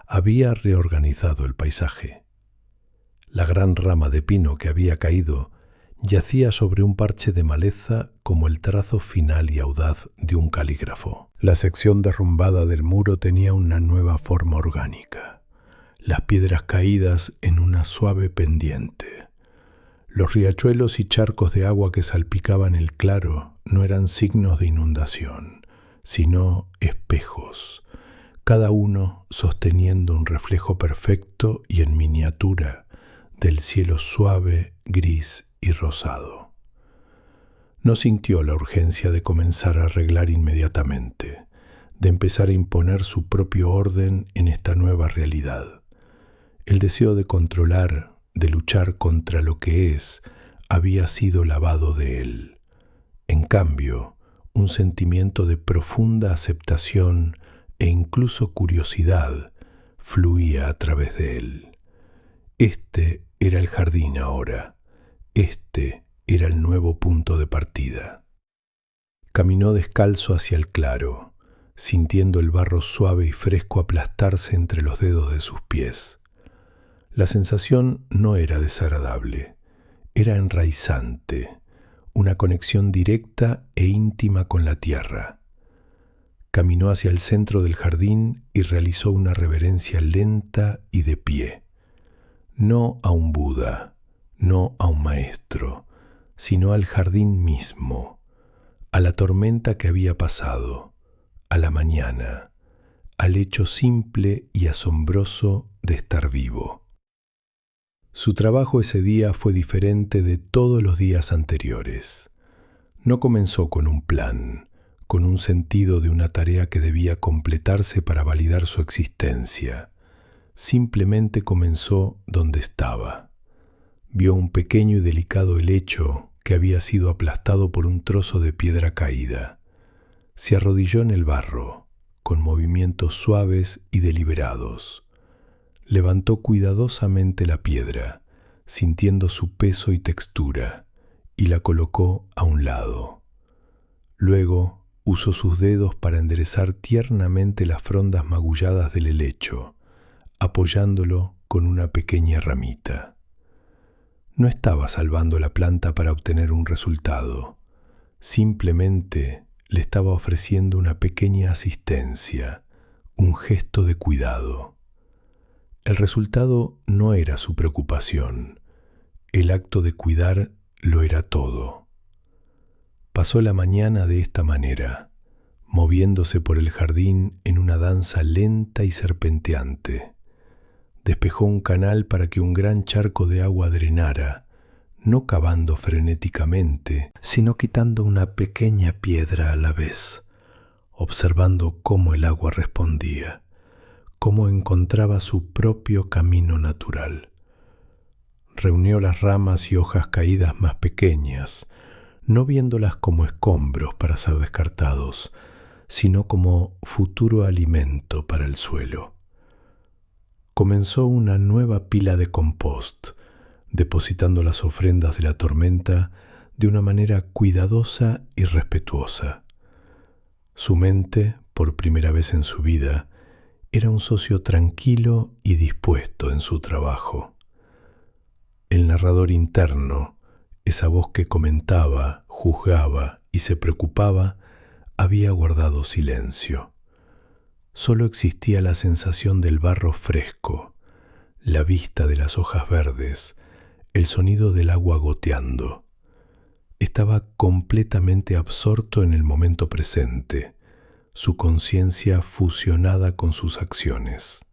[SPEAKER 2] Había reorganizado el paisaje. La gran rama de pino que había caído yacía sobre un parche de maleza como el trazo final y audaz de un calígrafo. La sección derrumbada del muro tenía una nueva forma orgánica, las piedras caídas en una suave pendiente. Los riachuelos y charcos de agua que salpicaban el claro no eran signos de inundación, sino espejos, cada uno sosteniendo un reflejo perfecto y en miniatura del cielo suave, gris y rosado. No sintió la urgencia de comenzar a arreglar inmediatamente, de empezar a imponer su propio orden en esta nueva realidad. El deseo de controlar, de luchar contra lo que es, había sido lavado de él. En cambio, un sentimiento de profunda aceptación e incluso curiosidad fluía a través de él. Este era el jardín ahora. Este era el nuevo punto de partida. Caminó descalzo hacia el claro, sintiendo el barro suave y fresco aplastarse entre los dedos de sus pies. La sensación no era desagradable, era enraizante, una conexión directa e íntima con la tierra. Caminó hacia el centro del jardín y realizó una reverencia lenta y de pie. No a un Buda, no a un maestro, sino al jardín mismo, a la tormenta que había pasado, a la mañana, al hecho simple y asombroso de estar vivo. Su trabajo ese día fue diferente de todos los días anteriores. No comenzó con un plan, con un sentido de una tarea que debía completarse para validar su existencia. Simplemente comenzó donde estaba. Vio un pequeño y delicado helecho que había sido aplastado por un trozo de piedra caída. Se arrodilló en el barro, con movimientos suaves y deliberados. Levantó cuidadosamente la piedra, sintiendo su peso y textura, y la colocó a un lado. Luego, usó sus dedos para enderezar tiernamente las frondas magulladas del helecho, apoyándolo con una pequeña ramita. No estaba salvando la planta para obtener un resultado, simplemente le estaba ofreciendo una pequeña asistencia, un gesto de cuidado. El resultado no era su preocupación, el acto de cuidar lo era todo. Pasó la mañana de esta manera, moviéndose por el jardín en una danza lenta y serpenteante. Despejó un canal para que un gran charco de agua drenara, no cavando frenéticamente, sino quitando una pequeña piedra a la vez, observando cómo el agua respondía, cómo encontraba su propio camino natural. Reunió las ramas y hojas caídas más pequeñas, no viéndolas como escombros para ser descartados, sino como futuro alimento para el suelo. Comenzó una nueva pila de compost, depositando las ofrendas de la tormenta de una manera cuidadosa y respetuosa. Su mente, por primera vez en su vida, era un socio tranquilo y dispuesto en su trabajo. El narrador interno, esa voz que comentaba, juzgaba y se preocupaba, había guardado silencio. Solo existía la sensación del barro fresco, la vista de las hojas verdes, el sonido del agua goteando. Estaba completamente absorto en el momento presente, su conciencia fusionada con sus acciones.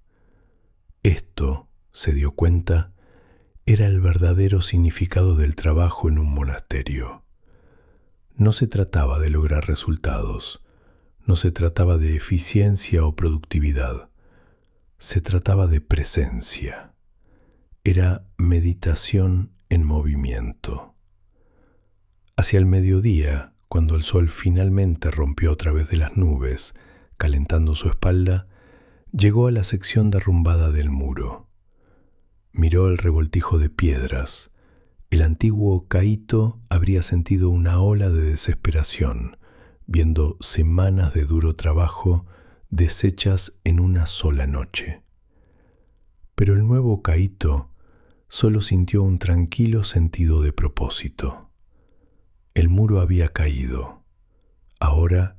[SPEAKER 2] Esto, se dio cuenta, era el verdadero significado del trabajo en un monasterio. No se trataba de lograr resultados, no se trataba de eficiencia o productividad, se trataba de presencia. Era meditación en movimiento. Hacia el mediodía, cuando el sol finalmente rompió a través de las nubes, calentando su espalda, llegó a la sección derrumbada del muro. Miró el revoltijo de piedras. El antiguo Caíto habría sentido una ola de desesperación, viendo semanas de duro trabajo deshechas en una sola noche. Pero el nuevo Caíto solo sintió un tranquilo sentido de propósito. El muro había caído. Ahora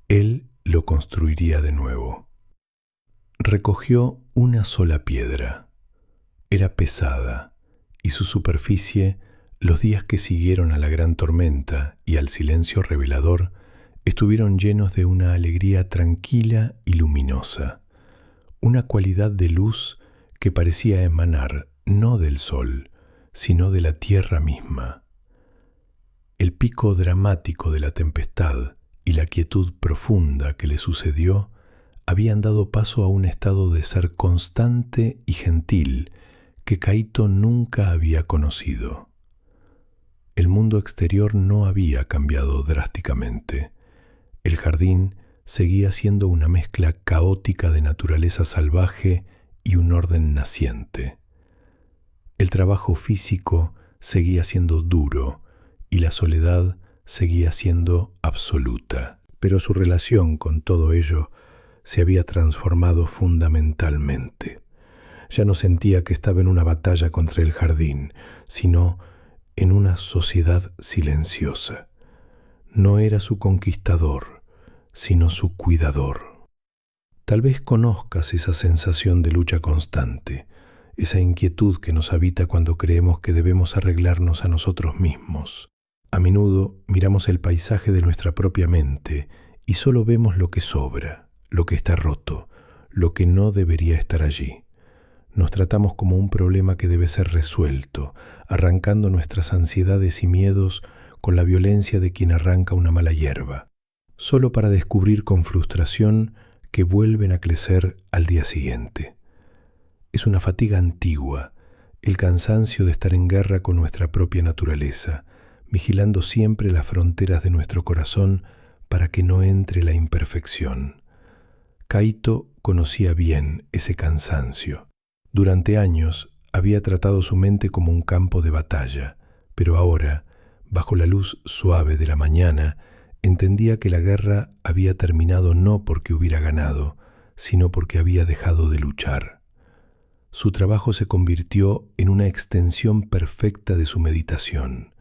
[SPEAKER 2] él lo construiría de nuevo. Recogió una sola piedra. Era pesada, y su superficie, los días que siguieron a la gran tormenta y al silencio revelador, estuvieron llenos de una alegría tranquila y luminosa, una cualidad de luz que parecía emanar no del sol, sino de la tierra misma. El pico dramático de la tempestad y la quietud profunda que le sucedió habían dado paso a un estado de ser constante y gentil que Caíto nunca había conocido. El mundo exterior no había cambiado drásticamente. El jardín seguía siendo una mezcla caótica de naturaleza salvaje y un orden naciente. El trabajo físico seguía siendo duro y la soledad seguía siendo absoluta. Pero su relación con todo ello se había transformado fundamentalmente. Ya no sentía que estaba en una batalla contra el jardín, sino en una sociedad silenciosa. No era su conquistador, sino su cuidador. Tal vez conozcas esa sensación de lucha constante, esa inquietud que nos habita cuando creemos que debemos arreglarnos a nosotros mismos. A menudo miramos el paisaje de nuestra propia mente y solo vemos lo que sobra, lo que está roto, lo que no debería estar allí. Nos tratamos como un problema que debe ser resuelto, arrancando nuestras ansiedades y miedos con la violencia de quien arranca una mala hierba, solo para descubrir con frustración que vuelven a crecer al día siguiente. Es una fatiga antigua, el cansancio de estar en guerra con nuestra propia naturaleza, vigilando siempre las fronteras de nuestro corazón para que no entre la imperfección. Caíto conocía bien ese cansancio. Durante años había tratado su mente como un campo de batalla, pero ahora, bajo la luz suave de la mañana,
[SPEAKER 1] Entendía que la guerra había terminado no porque hubiera ganado, sino porque había dejado de luchar. Su trabajo se convirtió en una extensión perfecta de su meditación.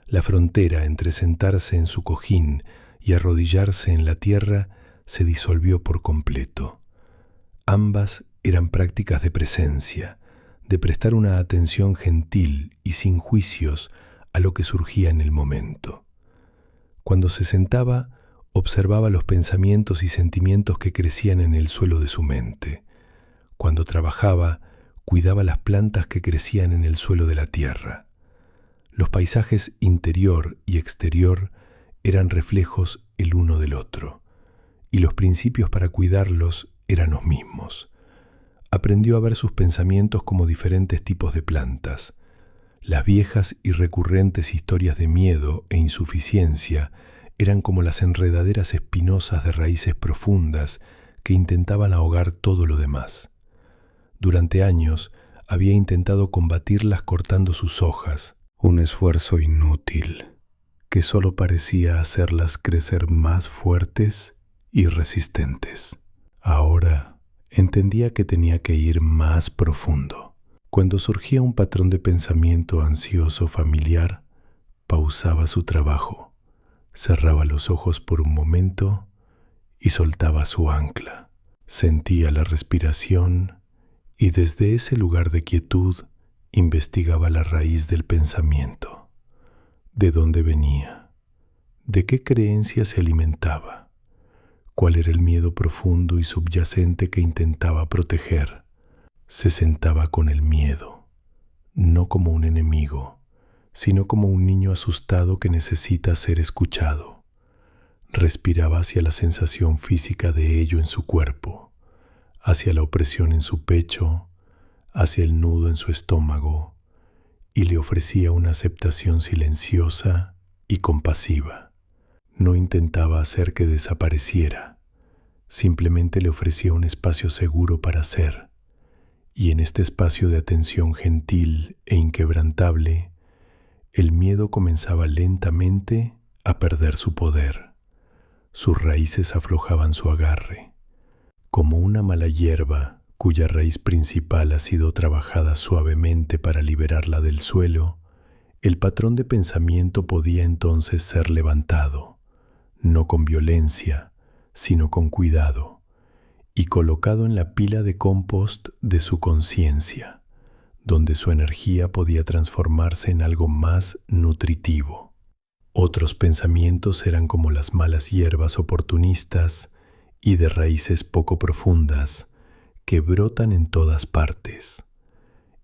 [SPEAKER 1] La frontera entre sentarse en su cojín y arrodillarse en la tierra se disolvió por completo. Ambas eran prácticas de presencia, de prestar una atención gentil y sin juicios a lo que surgía en el momento. Cuando se sentaba, observaba los pensamientos y sentimientos que crecían en el suelo de su mente. Cuando trabajaba, cuidaba las plantas que crecían en el suelo de la tierra. Los paisajes interior y exterior eran reflejos el uno del otro, y los principios para cuidarlos eran los mismos. Aprendió a ver sus pensamientos como diferentes tipos de plantas. Las viejas y recurrentes historias de miedo e insuficiencia eran como las enredaderas espinosas de raíces profundas que intentaban ahogar todo lo demás. Durante años había intentado combatirlas cortando sus hojas, un esfuerzo inútil que solo parecía hacerlas crecer más fuertes y resistentes. Ahora entendía que tenía que ir más profundo. Cuando surgía un patrón de pensamiento ansioso familiar, pausaba su trabajo, cerraba los ojos por un momento y soltaba su ancla. Sentía la respiración y desde ese lugar de quietud investigaba la raíz del pensamiento. ¿De dónde venía? ¿De qué creencia se alimentaba? ¿Cuál era el miedo profundo y subyacente que intentaba proteger? Se sentaba con el miedo, no como un enemigo, sino como un niño asustado que necesita ser escuchado. Respiraba hacia la sensación física de ello en su cuerpo, hacia la opresión en su pecho, hacia el nudo en su estómago, y le ofrecía una aceptación silenciosa y compasiva. No intentaba hacer que desapareciera, simplemente le ofrecía un espacio seguro para ser, y en este espacio de atención gentil e inquebrantable, el miedo comenzaba lentamente a perder su poder. Sus raíces aflojaban su agarre. Como una mala hierba cuya raíz principal ha sido trabajada suavemente para liberarla del suelo, el patrón de pensamiento podía entonces ser levantado, no con violencia, sino con cuidado, y colocado en la pila de compost de su conciencia, donde su energía podía transformarse en algo más nutritivo. Otros pensamientos eran como las malas hierbas oportunistas y de raíces poco profundas que brotan en todas partes.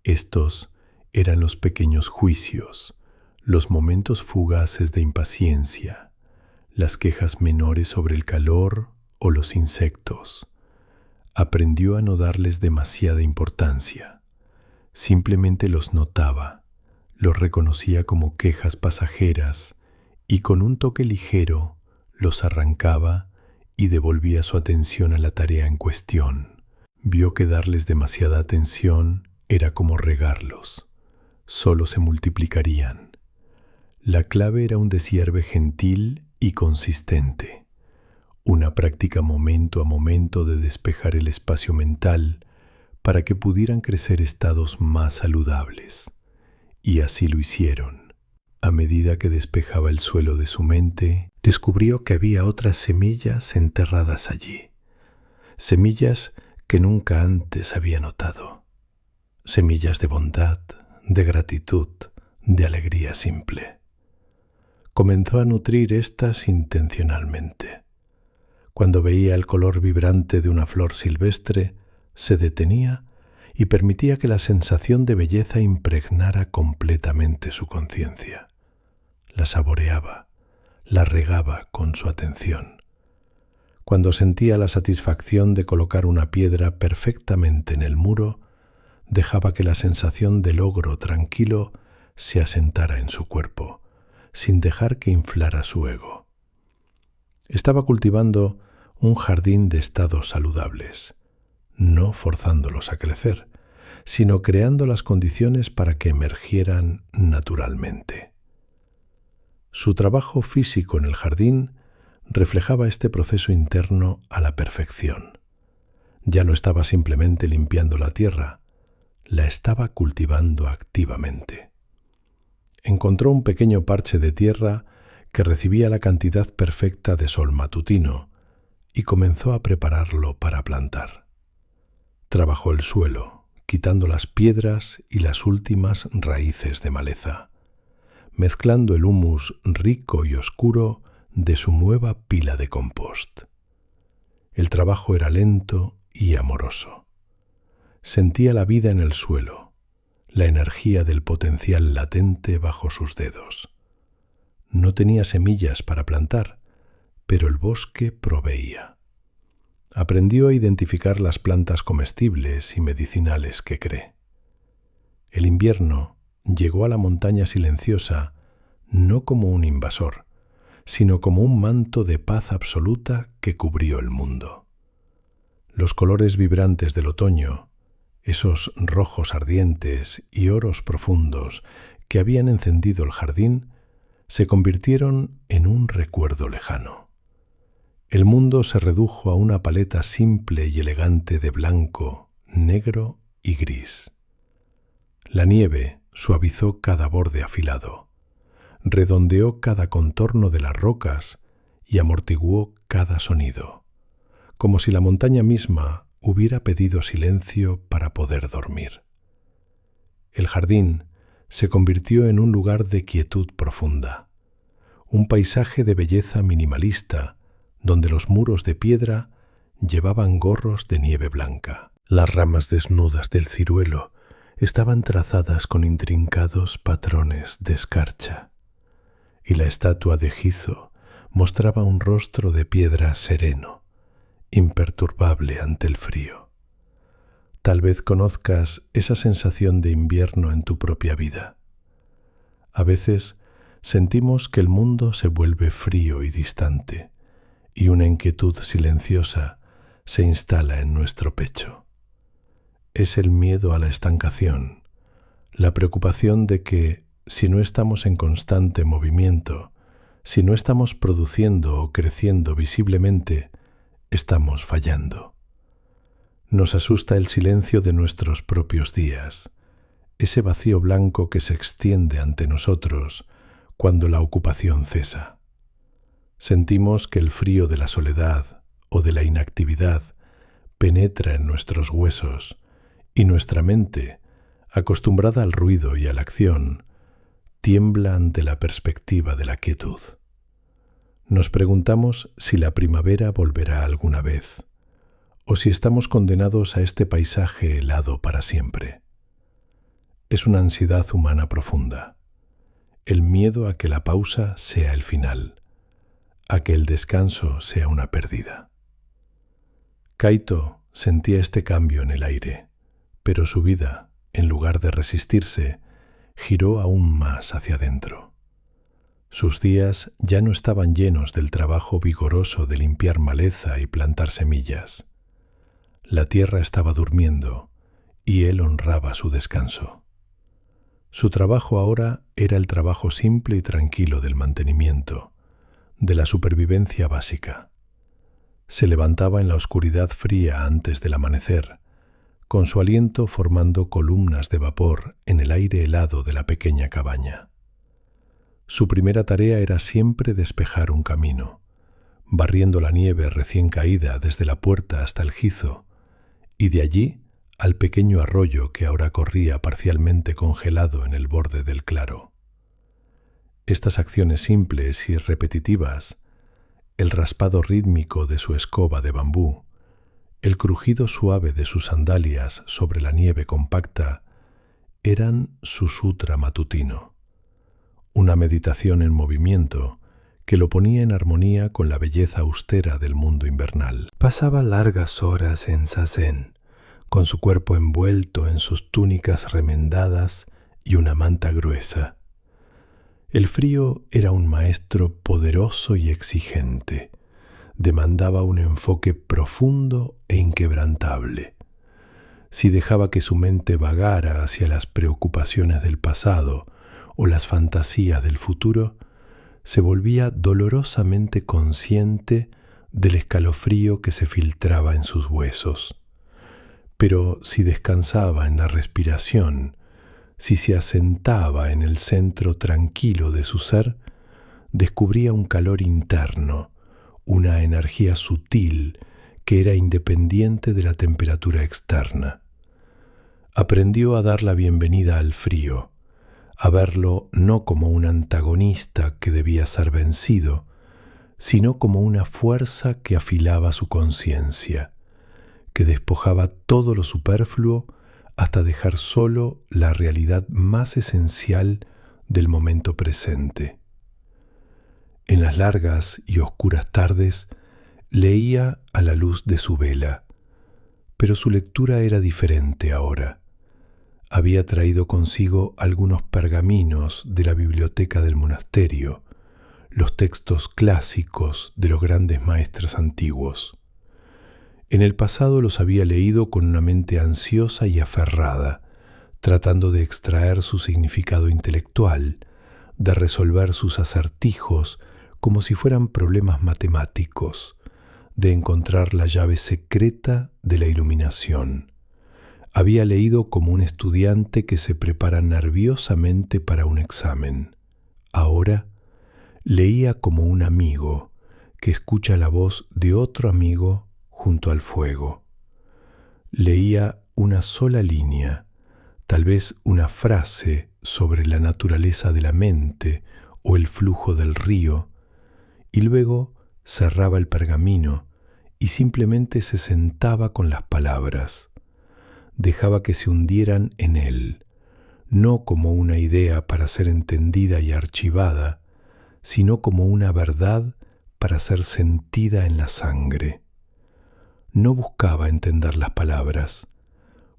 [SPEAKER 1] Estos eran los pequeños juicios, los momentos fugaces de impaciencia, las quejas menores sobre el calor o los insectos. Aprendió a no darles demasiada importancia. Simplemente los notaba, los reconocía como quejas pasajeras y con un toque ligero los arrancaba y devolvía su atención a la tarea en cuestión. Vio que darles demasiada atención era como regarlos. Solo se multiplicarían. La clave era un deshierve gentil y consistente. Una práctica momento a momento de despejar el espacio mental para que pudieran crecer estados más saludables. Y así lo hicieron. A medida que despejaba el suelo de su mente, descubrió que había otras semillas enterradas allí. Semillas que nunca antes había notado. Semillas de bondad, de gratitud, de alegría simple. Comenzó a nutrir estas intencionalmente. Cuando veía el color vibrante de una flor silvestre, se detenía y permitía que la sensación de belleza impregnara completamente su conciencia. La saboreaba, la regaba con su atención. Cuando sentía la satisfacción de colocar una piedra perfectamente en el muro, dejaba que la sensación de logro tranquilo se asentara en su cuerpo, sin dejar que inflara su ego. Estaba cultivando un jardín de estados saludables, no forzándolos a crecer, sino creando las condiciones para que emergieran naturalmente. Su trabajo físico en el jardín reflejaba este proceso interno a la perfección. Ya no estaba simplemente limpiando la tierra, la estaba cultivando activamente. Encontró un pequeño parche de tierra que recibía la cantidad perfecta de sol matutino y comenzó a prepararlo para plantar. Trabajó el suelo, quitando las piedras y las últimas raíces de maleza, mezclando el humus rico y oscuro de su nueva pila de compost. El trabajo era lento y amoroso. Sentía la vida en el suelo, la energía del potencial latente bajo sus dedos. No tenía semillas para plantar, pero el bosque proveía. Aprendió a identificar las plantas comestibles y medicinales que cree. El invierno llegó a la montaña silenciosa no como un invasor, sino como un manto de paz absoluta que cubrió el mundo. Los colores vibrantes del otoño, esos rojos ardientes y oros profundos que habían encendido el jardín, se convirtieron en un recuerdo lejano. El mundo se redujo a una paleta simple y elegante de blanco, negro y gris. La nieve suavizó cada borde afilado, redondeó cada contorno de las rocas y amortiguó cada sonido, como si la montaña misma hubiera pedido silencio para poder dormir. El jardín se convirtió en un lugar de quietud profunda, un paisaje de belleza minimalista donde los muros de piedra llevaban gorros de nieve blanca. Las ramas desnudas del ciruelo estaban trazadas con intrincados patrones de escarcha, y la estatua de Gizo mostraba un rostro de piedra sereno, imperturbable ante el frío. Tal vez conozcas esa sensación de invierno en tu propia vida. A veces sentimos que el mundo se vuelve frío y distante, y una inquietud silenciosa se instala en nuestro pecho. Es el miedo a la estancación, la preocupación de que, si no estamos en constante movimiento, si no estamos produciendo o creciendo visiblemente, estamos fallando. Nos asusta el silencio de nuestros propios días, ese vacío blanco que se extiende ante nosotros cuando la ocupación cesa. Sentimos que el frío de la soledad o de la inactividad penetra en nuestros huesos y nuestra mente, acostumbrada al ruido y a la acción, tiembla ante la perspectiva de la quietud. Nos preguntamos si la primavera volverá alguna vez, o si estamos condenados a este paisaje helado para siempre. Es una ansiedad humana profunda, el miedo a que la pausa sea el final, a que el descanso sea una pérdida. Kaito sentía este cambio en el aire, pero su vida, en lugar de resistirse, giró aún más hacia adentro. Sus días ya no estaban llenos del trabajo vigoroso de limpiar maleza y plantar semillas. La tierra estaba durmiendo y él honraba su descanso. Su trabajo ahora era el trabajo simple y tranquilo del mantenimiento, de la supervivencia básica. Se levantaba en la oscuridad fría antes del amanecer, con su aliento formando columnas de vapor en el aire helado de la pequeña cabaña. Su primera tarea era siempre despejar un camino, barriendo la nieve recién caída desde la puerta hasta el Gizo, y de allí al pequeño arroyo que ahora corría parcialmente congelado en el borde del claro. Estas acciones simples y repetitivas, el raspado rítmico de su escoba de bambú, el crujido suave de sus sandalias sobre la nieve compacta, eran su sutra matutino, una meditación en movimiento que lo ponía en armonía con la belleza austera del mundo invernal. Pasaba largas horas en zazen, con su cuerpo envuelto en sus túnicas remendadas y una manta gruesa. El frío era un maestro poderoso y exigente. Demandaba un enfoque profundo e inquebrantable. Si dejaba que su mente vagara hacia las preocupaciones del pasado o las fantasías del futuro,
[SPEAKER 2] se volvía dolorosamente consciente del escalofrío que se filtraba en sus huesos. Pero si descansaba en la respiración, si se asentaba en el centro tranquilo de su ser, descubría un calor interno, una energía sutil que era independiente de la temperatura externa. Aprendió a dar la bienvenida al frío, a verlo no como un antagonista que debía ser vencido, sino como una fuerza que afilaba su conciencia, que despojaba todo lo superfluo hasta dejar solo la realidad más esencial del momento presente. En las largas y oscuras tardes leía a la luz de su vela, pero su lectura era diferente ahora. Había traído consigo algunos pergaminos de la biblioteca del monasterio, los textos clásicos de los grandes maestros antiguos. En el pasado los había leído con una mente ansiosa y aferrada, tratando de extraer su significado intelectual, de resolver sus acertijos como si fueran problemas matemáticos, de encontrar la llave secreta de la iluminación. Había leído como un estudiante que se prepara nerviosamente para un examen. Ahora leía como un amigo que escucha la voz de otro amigo junto al fuego. Leía una sola línea, tal vez una frase sobre la naturaleza de la mente o el flujo del río, y luego cerraba el pergamino y simplemente se sentaba con las palabras. Dejaba que se hundieran en él, no como una idea para ser entendida y archivada, sino como una verdad para ser sentida en la sangre. No buscaba entender las palabras,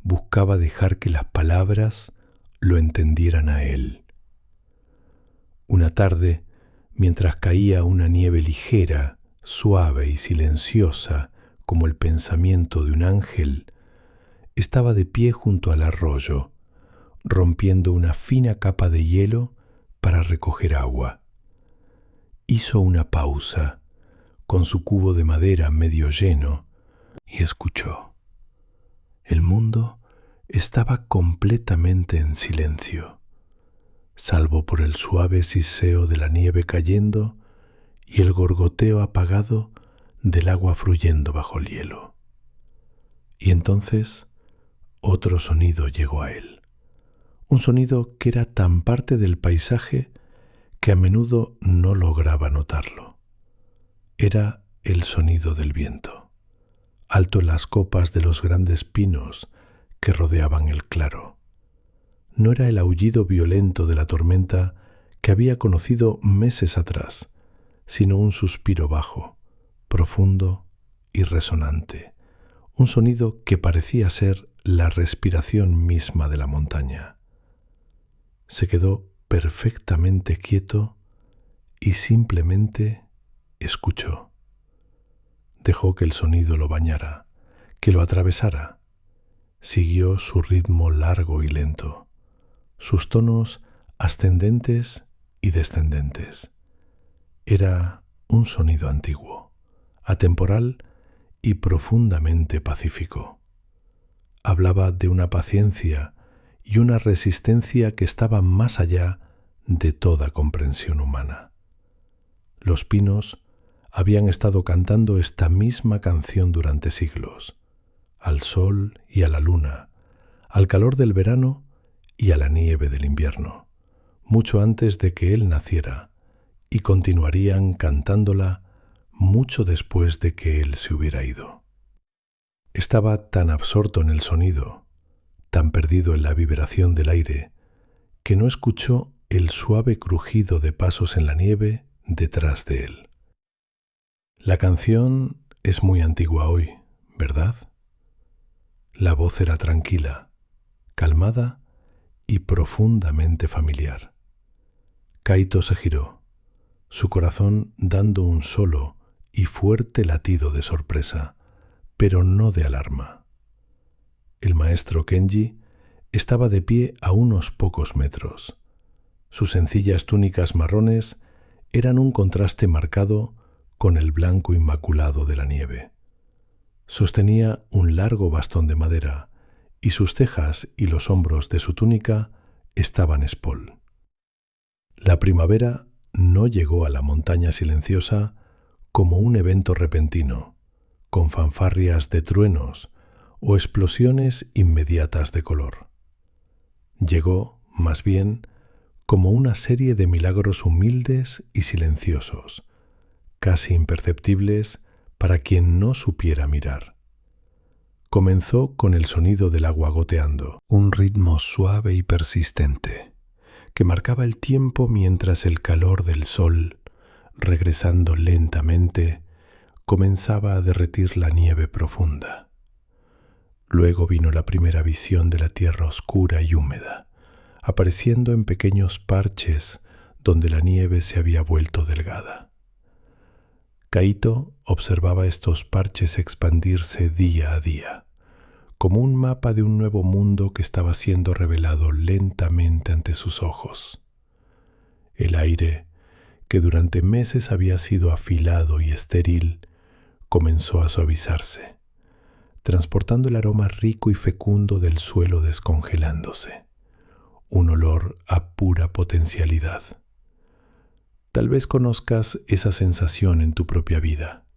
[SPEAKER 2] buscaba dejar que las palabras lo entendieran a él. Una tarde, mientras caía una nieve ligera, suave y silenciosa como el pensamiento de un ángel, estaba de pie junto al arroyo, rompiendo una fina capa de hielo para recoger agua. Hizo una pausa, con su cubo de madera medio lleno, y escuchó. El mundo estaba completamente en silencio, salvo por el suave siseo de la nieve cayendo y el gorgoteo apagado del agua fluyendo bajo el hielo. Y entonces otro sonido llegó a él, un sonido que era tan parte del paisaje que a menudo no lograba notarlo. Era el sonido del viento, alto en las copas de los grandes pinos que rodeaban el claro. No era el aullido violento de la tormenta que había conocido meses atrás, sino un suspiro bajo, profundo y resonante, un sonido que parecía ser la respiración misma de la montaña. Se quedó perfectamente quieto y simplemente escuchó. Dejó que el sonido lo bañara, que lo atravesara. Siguió su ritmo largo y lento, sus tonos ascendentes y descendentes. Era un sonido antiguo, atemporal y profundamente pacífico. Hablaba de una paciencia y una resistencia que estaban más allá de toda comprensión humana. Los pinos habían estado cantando esta misma canción durante siglos, al sol y a la luna, al calor del verano y a la nieve del invierno, mucho antes de que él naciera, y continuarían cantándola mucho después de que él se hubiera ido. Estaba tan absorto en el sonido, tan perdido en la vibración del aire, que no escuchó el suave crujido de pasos en la nieve detrás de él. La canción es muy antigua hoy, ¿verdad? La voz era tranquila, calmada y profundamente familiar. Kaito se giró, su corazón dando un solo y fuerte latido de sorpresa, pero no de alarma. El maestro Kenji estaba de pie a unos pocos metros. Sus sencillas túnicas marrones eran un contraste marcado con el blanco inmaculado de la nieve. Sostenía un largo bastón de madera y sus cejas y los hombros de su túnica estaban espol. La primavera no llegó a la montaña silenciosa como un evento repentino, con fanfarrias de truenos o explosiones inmediatas de color. Llegó, más bien, como una serie de milagros humildes y silenciosos, casi imperceptibles para quien no supiera mirar. Comenzó con el sonido del agua goteando, un ritmo suave y persistente, que marcaba el tiempo mientras el calor del sol, regresando lentamente, comenzaba a derretir la nieve profunda. Luego vino la primera visión de la tierra oscura y húmeda, apareciendo en pequeños parches donde la nieve se había vuelto delgada. Kaito observaba estos parches expandirse día a día, como un mapa de un nuevo mundo que estaba siendo revelado lentamente ante sus ojos. El aire, que durante meses había sido afilado y estéril, comenzó a suavizarse, transportando el aroma rico y fecundo del suelo descongelándose, un olor a pura potencialidad. Tal vez conozcas esa sensación en tu propia vida,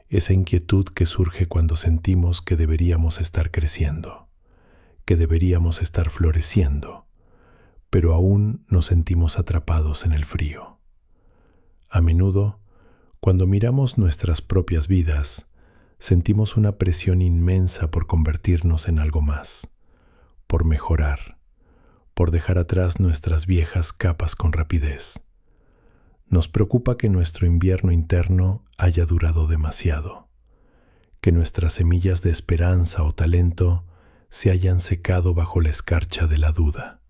[SPEAKER 2] esa inquietud que surge cuando sentimos que deberíamos estar creciendo, que deberíamos estar floreciendo, pero aún nos sentimos atrapados en el frío. A menudo, cuando miramos nuestras propias vidas, sentimos una presión inmensa por convertirnos en algo más, por mejorar, por dejar atrás nuestras viejas capas con rapidez. Nos preocupa que nuestro invierno interno haya durado demasiado, que nuestras semillas de esperanza o talento se hayan secado bajo la escarcha de la duda.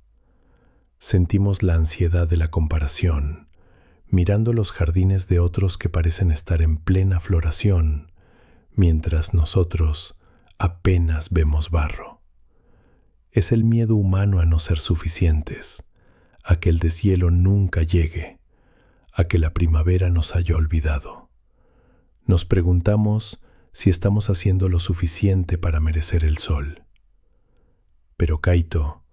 [SPEAKER 2] Sentimos la ansiedad de la comparación, mirando los jardines de otros que parecen estar en plena floración, mientras nosotros apenas vemos barro. Es el miedo humano a no ser suficientes, a que el deshielo nunca llegue, a que la primavera nos haya olvidado. Nos preguntamos si estamos haciendo lo suficiente para merecer el sol. Pero Kaito,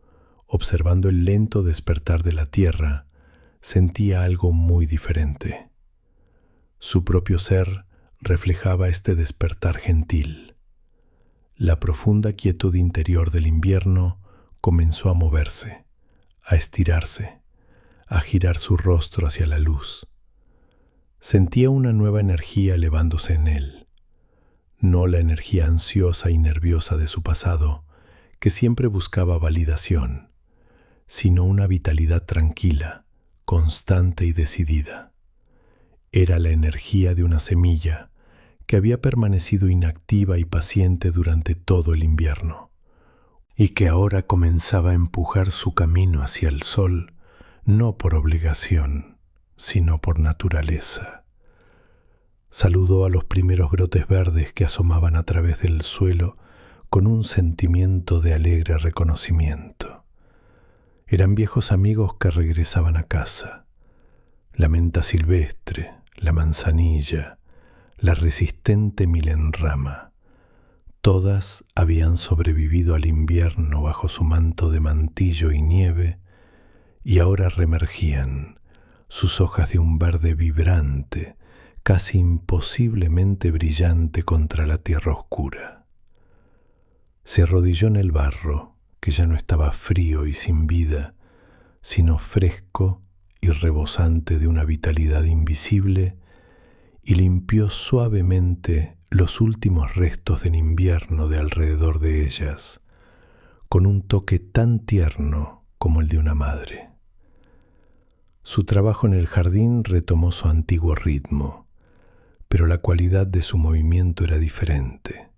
[SPEAKER 2] observando el lento despertar de la tierra, sentía algo muy diferente. Su propio ser reflejaba este despertar gentil. La profunda quietud interior del invierno comenzó a moverse, a estirarse, a girar su rostro hacia la luz. Sentía una nueva energía elevándose en él, no la energía ansiosa y nerviosa de su pasado, que siempre buscaba validación, sino una vitalidad tranquila, constante y decidida. Era la energía de una semilla que había permanecido inactiva y paciente durante todo el invierno, y que ahora comenzaba a empujar su camino hacia el sol, no por obligación, sino por naturaleza. Saludó a los primeros brotes verdes que asomaban a través del suelo con un sentimiento de alegre reconocimiento. Eran viejos amigos que regresaban a casa. La menta silvestre, la manzanilla, la resistente milenrama. Todas habían sobrevivido al invierno bajo su manto de mantillo y nieve y ahora reemergían, sus hojas de un verde vibrante, casi imposiblemente brillante contra la tierra oscura. Se arrodilló en el barro, que ya no estaba frío y sin vida, sino fresco y rebosante de una vitalidad invisible, y limpió suavemente los últimos restos del invierno de alrededor de ellas, con un toque tan tierno como el de una madre. Su trabajo en el jardín retomó su antiguo ritmo, pero la cualidad de su movimiento era diferente.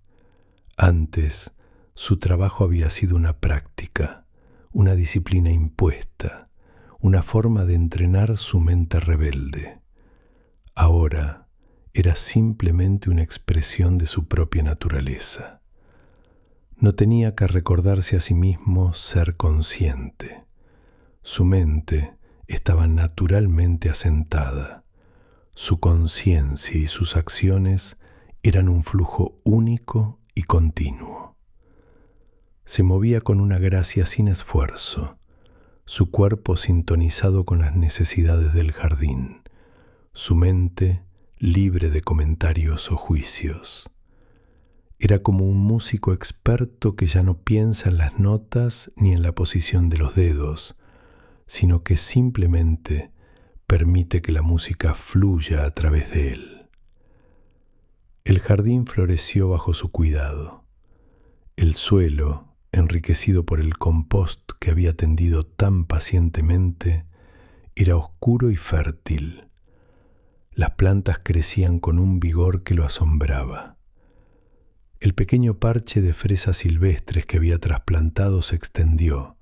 [SPEAKER 2] Antes, su trabajo había sido una práctica, una disciplina impuesta, una forma de entrenar su mente rebelde. Ahora era simplemente una expresión de su propia naturaleza. No tenía que recordarse a sí mismo ser consciente. Su mente estaba naturalmente asentada, Su conciencia y sus acciones eran un flujo único y continuo. Se movía con una gracia sin esfuerzo, su cuerpo sintonizado con las necesidades del jardín, su mente libre de comentarios o juicios. Era como un músico experto que ya no piensa en las notas ni en la posición de los dedos, sino que simplemente permite que la música fluya a través de él. El jardín floreció bajo su cuidado. El suelo, enriquecido por el compost que había tendido tan pacientemente, era oscuro y fértil. Las plantas crecían con un vigor que lo asombraba. El pequeño parche de fresas silvestres que había trasplantado se extendió,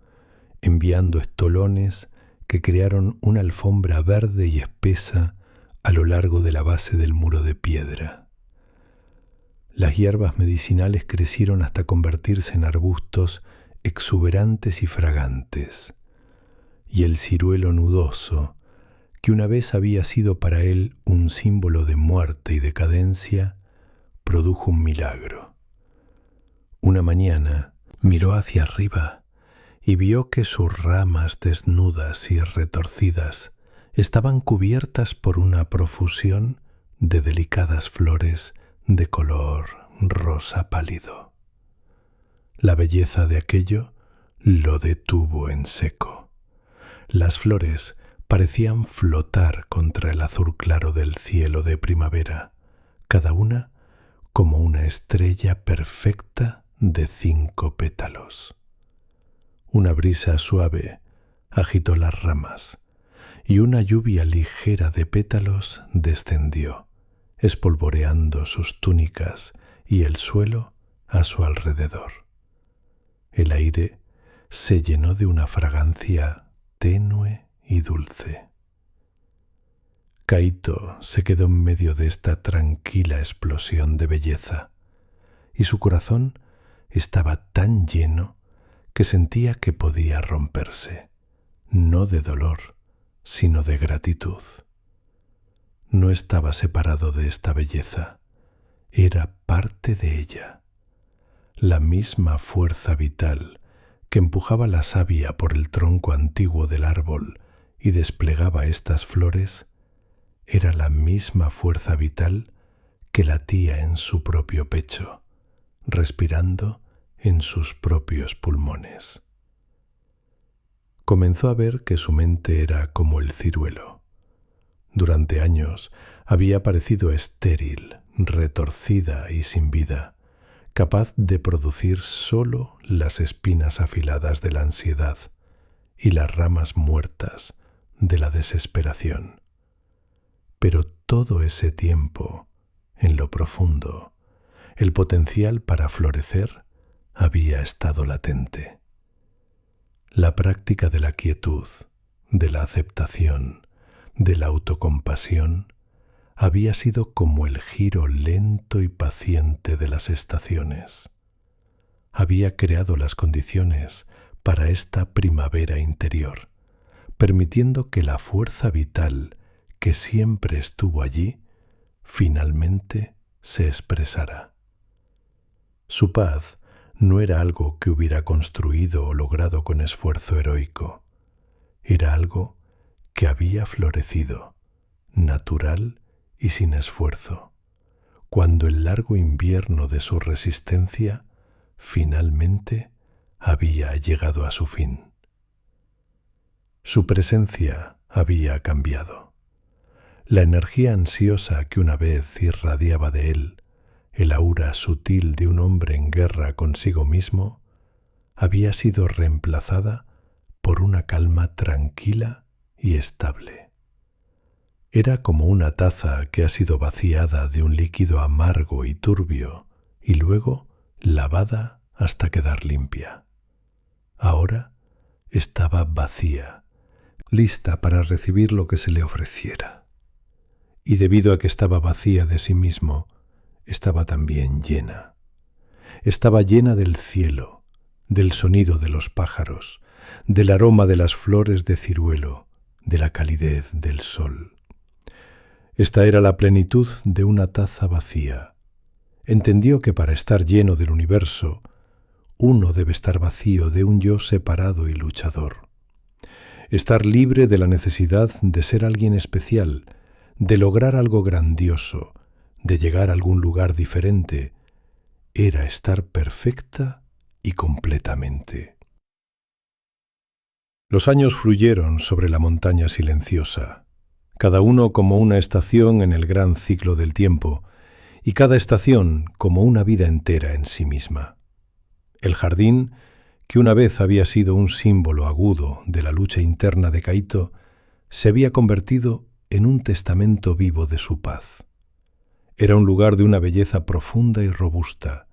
[SPEAKER 2] enviando estolones que crearon una alfombra verde y espesa a lo largo de la base del muro de piedra. Las hierbas medicinales crecieron hasta convertirse en arbustos exuberantes y fragantes, y el ciruelo nudoso, que una vez había sido para él un símbolo de muerte y decadencia, produjo un milagro. Una mañana miró hacia arriba y vio que sus ramas desnudas y retorcidas estaban cubiertas por una profusión de delicadas flores de color rosa pálido. La belleza de aquello lo detuvo en seco. Las flores parecían flotar contra el azul claro del cielo de primavera, cada una como una estrella perfecta de 5 pétalos. Una brisa suave agitó las ramas y una lluvia ligera de pétalos descendió, espolvoreando sus túnicas y el suelo a su alrededor. El aire se llenó de una fragancia tenue y dulce. Kaito se quedó en medio de esta tranquila explosión de belleza, y su corazón estaba tan lleno que sentía que podía romperse, no de dolor, sino de gratitud. No estaba separado de esta belleza, era parte de ella. La misma fuerza vital que empujaba la savia por el tronco antiguo del árbol y desplegaba estas flores, era la misma fuerza vital que latía en su propio pecho, respirando en sus propios pulmones. Comenzó a ver que su mente era como el ciruelo. Durante años había parecido estéril, retorcida y sin vida, capaz de producir solo las espinas afiladas de la ansiedad y las ramas muertas de la desesperación. Pero todo ese tiempo, en lo profundo, el potencial para florecer había estado latente. La práctica de la quietud, de la aceptación, de la autocompasión, había sido como el giro lento y paciente de las estaciones. Había creado las condiciones para esta primavera interior, permitiendo que la fuerza vital que siempre estuvo allí, finalmente se expresara. Su paz no era algo que hubiera construido o logrado con esfuerzo heroico. Era algo que había florecido, natural y sin esfuerzo, cuando el largo invierno de su resistencia finalmente había llegado a su fin. Su presencia había cambiado. La energía ansiosa que una vez irradiaba de él, el aura sutil de un hombre en guerra consigo mismo, había sido reemplazada por una calma tranquila y estable. Era como una taza que ha sido vaciada de un líquido amargo y turbio y luego lavada hasta quedar limpia. Ahora estaba vacía, lista para recibir lo que se le ofreciera. Y debido a que estaba vacía de sí mismo, estaba también llena. Estaba llena del cielo, del sonido de los pájaros, del aroma de las flores de ciruelo, de la calidez del sol.
[SPEAKER 1] Esta era la plenitud de una taza vacía. Entendió que para estar lleno del universo, uno debe estar vacío de un yo separado y luchador. Estar libre de la necesidad de ser alguien especial, de lograr algo grandioso, de llegar a algún lugar diferente, era estar perfecta y completamente. Los años fluyeron sobre la montaña silenciosa, cada uno como una estación en el gran ciclo del tiempo, y cada estación como una vida entera en sí misma. El jardín, que una vez había sido un símbolo agudo de la lucha interna de Kaito, se había convertido en un testamento vivo de su paz. Era un lugar de una belleza profunda y robusta,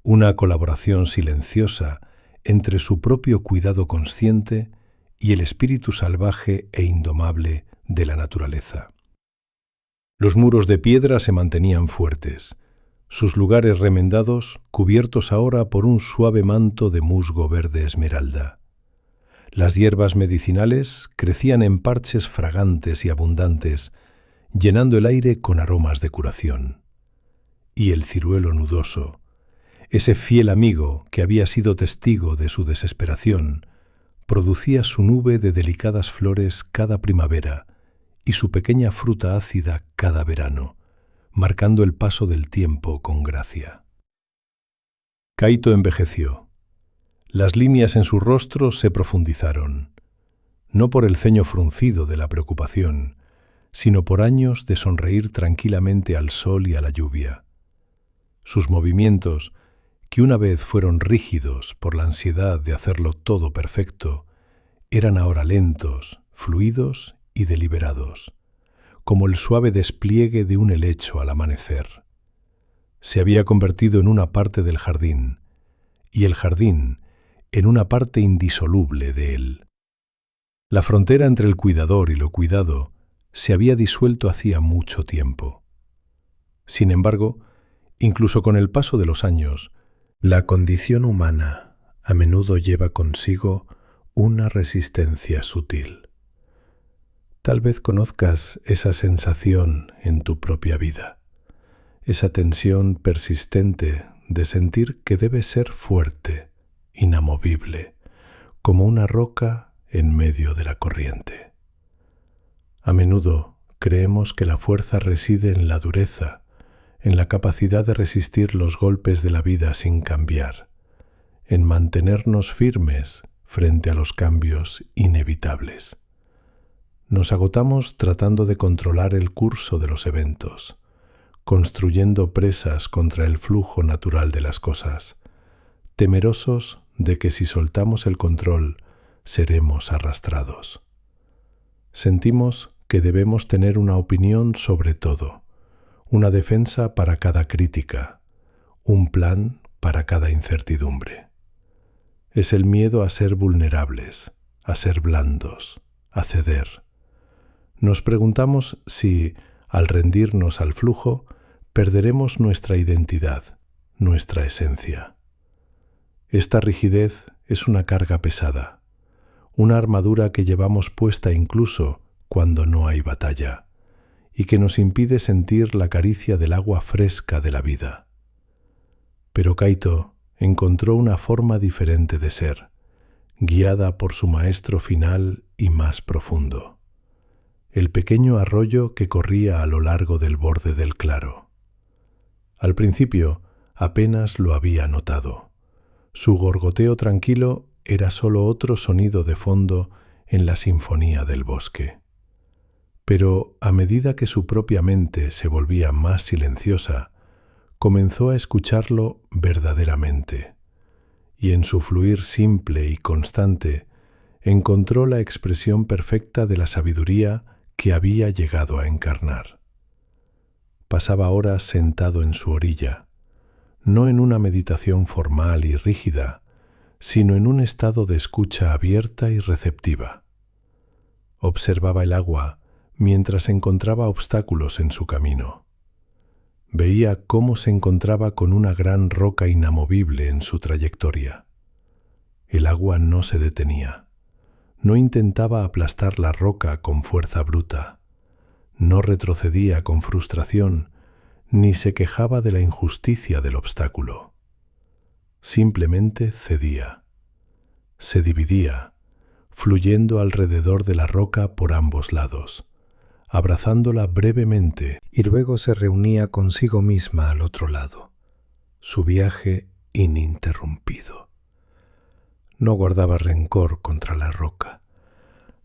[SPEAKER 1] una colaboración silenciosa entre su propio cuidado consciente y el espíritu salvaje e indomable de la naturaleza. Los muros de piedra se mantenían fuertes, sus lugares remendados cubiertos ahora por un suave manto de musgo verde esmeralda. Las hierbas medicinales crecían en parches fragantes y abundantes, llenando el aire con aromas de curación. Y el ciruelo nudoso, ese fiel amigo que había sido testigo de su desesperación, producía su nube de delicadas flores cada primavera y su pequeña fruta ácida cada verano, marcando el paso del tiempo con gracia. Kaito envejeció. Las líneas en su rostro se profundizaron, no por el ceño fruncido de la preocupación, sino por años de sonreír tranquilamente al sol y a la lluvia. Sus movimientos, que una vez fueron rígidos por la ansiedad de hacerlo todo perfecto, eran ahora lentos, fluidos y deliberados, como el suave despliegue de un helecho al amanecer. Se había convertido en una parte del jardín, y el jardín en una parte indisoluble de él. La frontera entre el cuidador y lo cuidado se había disuelto hacía mucho tiempo. Sin embargo, incluso con el paso de los años, la condición humana a menudo lleva consigo una resistencia sutil. Tal vez conozcas esa sensación en tu propia vida, esa tensión persistente de sentir que debes ser fuerte, inamovible, como una roca en medio de la corriente. A menudo creemos que la fuerza reside en la dureza, en la capacidad de resistir los golpes de la vida sin cambiar, en mantenernos firmes frente a los cambios inevitables. Nos agotamos tratando de controlar el curso de los eventos, construyendo presas contra el flujo natural de las cosas, temerosos de que si soltamos el control seremos arrastrados. Sentimos que debemos tener una opinión sobre todo, una defensa para cada crítica, un plan para cada incertidumbre. Es el miedo a ser vulnerables, a ser blandos, a ceder. Nos preguntamos si, al rendirnos al flujo, perderemos nuestra identidad, nuestra esencia. Esta rigidez es una carga pesada, una armadura que llevamos puesta incluso cuando no hay batalla, y que nos impide sentir la caricia del agua fresca de la vida. Pero Kaito encontró una forma diferente de ser, guiada por su maestro final y más profundo, el pequeño arroyo que corría a lo largo del borde del claro. Al principio apenas lo había notado. Su gorgoteo tranquilo era solo otro sonido de fondo en la sinfonía del bosque. Pero a medida que su propia mente se volvía más silenciosa, comenzó a escucharlo verdaderamente, y en su fluir simple y constante encontró la expresión perfecta de la sabiduría que había llegado a encarnar. Pasaba horas sentado en su orilla, no en una meditación formal y rígida, sino en un estado de escucha abierta y receptiva. Observaba el agua mientras encontraba obstáculos en su camino. Veía cómo se encontraba con una gran roca inamovible en su trayectoria. El agua no se detenía. No intentaba aplastar la roca con fuerza bruta.
[SPEAKER 2] No retrocedía con frustración, ni se quejaba de la injusticia del obstáculo. Simplemente cedía. Se dividía, fluyendo alrededor de la roca por ambos lados, abrazándola brevemente, y luego se reunía consigo misma al otro lado. Su viaje ininterrumpido. No guardaba rencor contra la roca.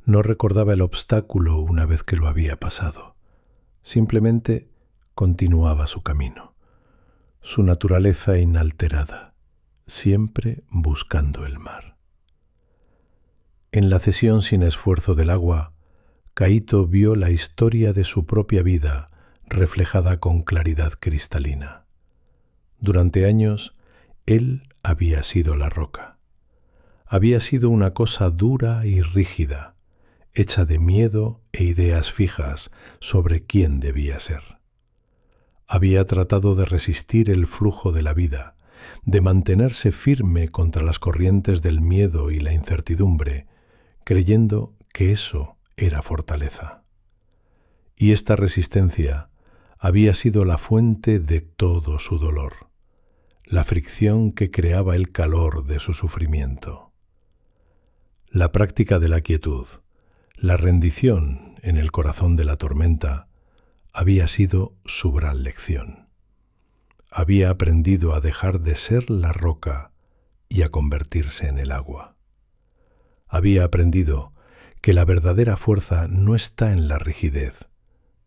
[SPEAKER 2] No recordaba el obstáculo una vez que lo había pasado. Simplemente continuaba su camino, su naturaleza inalterada, siempre buscando el mar. En la cesión sin esfuerzo del agua, Kaito vio la historia de su propia vida reflejada con claridad cristalina. Durante años, él había sido la roca. Había sido una cosa dura y rígida, hecha de miedo e ideas fijas sobre quién debía ser. Había tratado de resistir el flujo de la vida, de mantenerse firme contra las corrientes del miedo y la incertidumbre, creyendo que eso era fortaleza. Y esta resistencia había sido la fuente de todo su dolor, la fricción que creaba el calor de su sufrimiento. La práctica de la quietud, la rendición en el corazón de la tormenta, había sido su gran lección. Había aprendido a dejar de ser la roca y a convertirse en el agua. Había aprendido que la verdadera fuerza no está en la rigidez,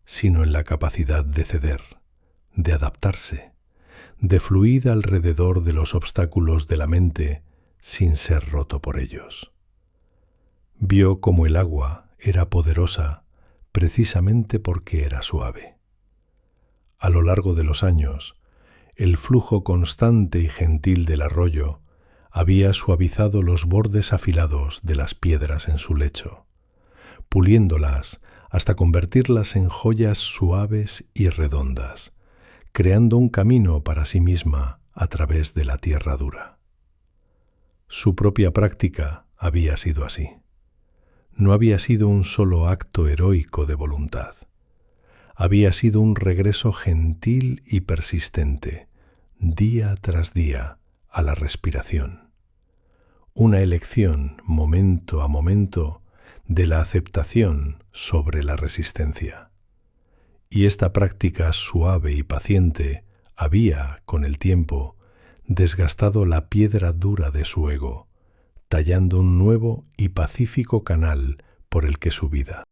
[SPEAKER 2] sino en la capacidad de ceder, de adaptarse, de fluir alrededor de los obstáculos de la mente sin ser roto por ellos. Vio cómo el agua era poderosa precisamente porque era suave. A lo largo de los años, el flujo constante y gentil del arroyo había suavizado los bordes afilados de las piedras en su lecho, puliéndolas hasta convertirlas en joyas suaves y redondas, creando un camino para sí misma a través de la tierra dura. Su propia práctica había sido así. No había sido un solo acto heroico de voluntad. Había sido un regreso gentil y persistente, día tras día, a la respiración. Una elección, momento a momento, de la aceptación sobre la resistencia. Y esta práctica suave y paciente había, con el tiempo, desgastado la piedra dura de su ego, tallando un nuevo y pacífico canal por el que su vida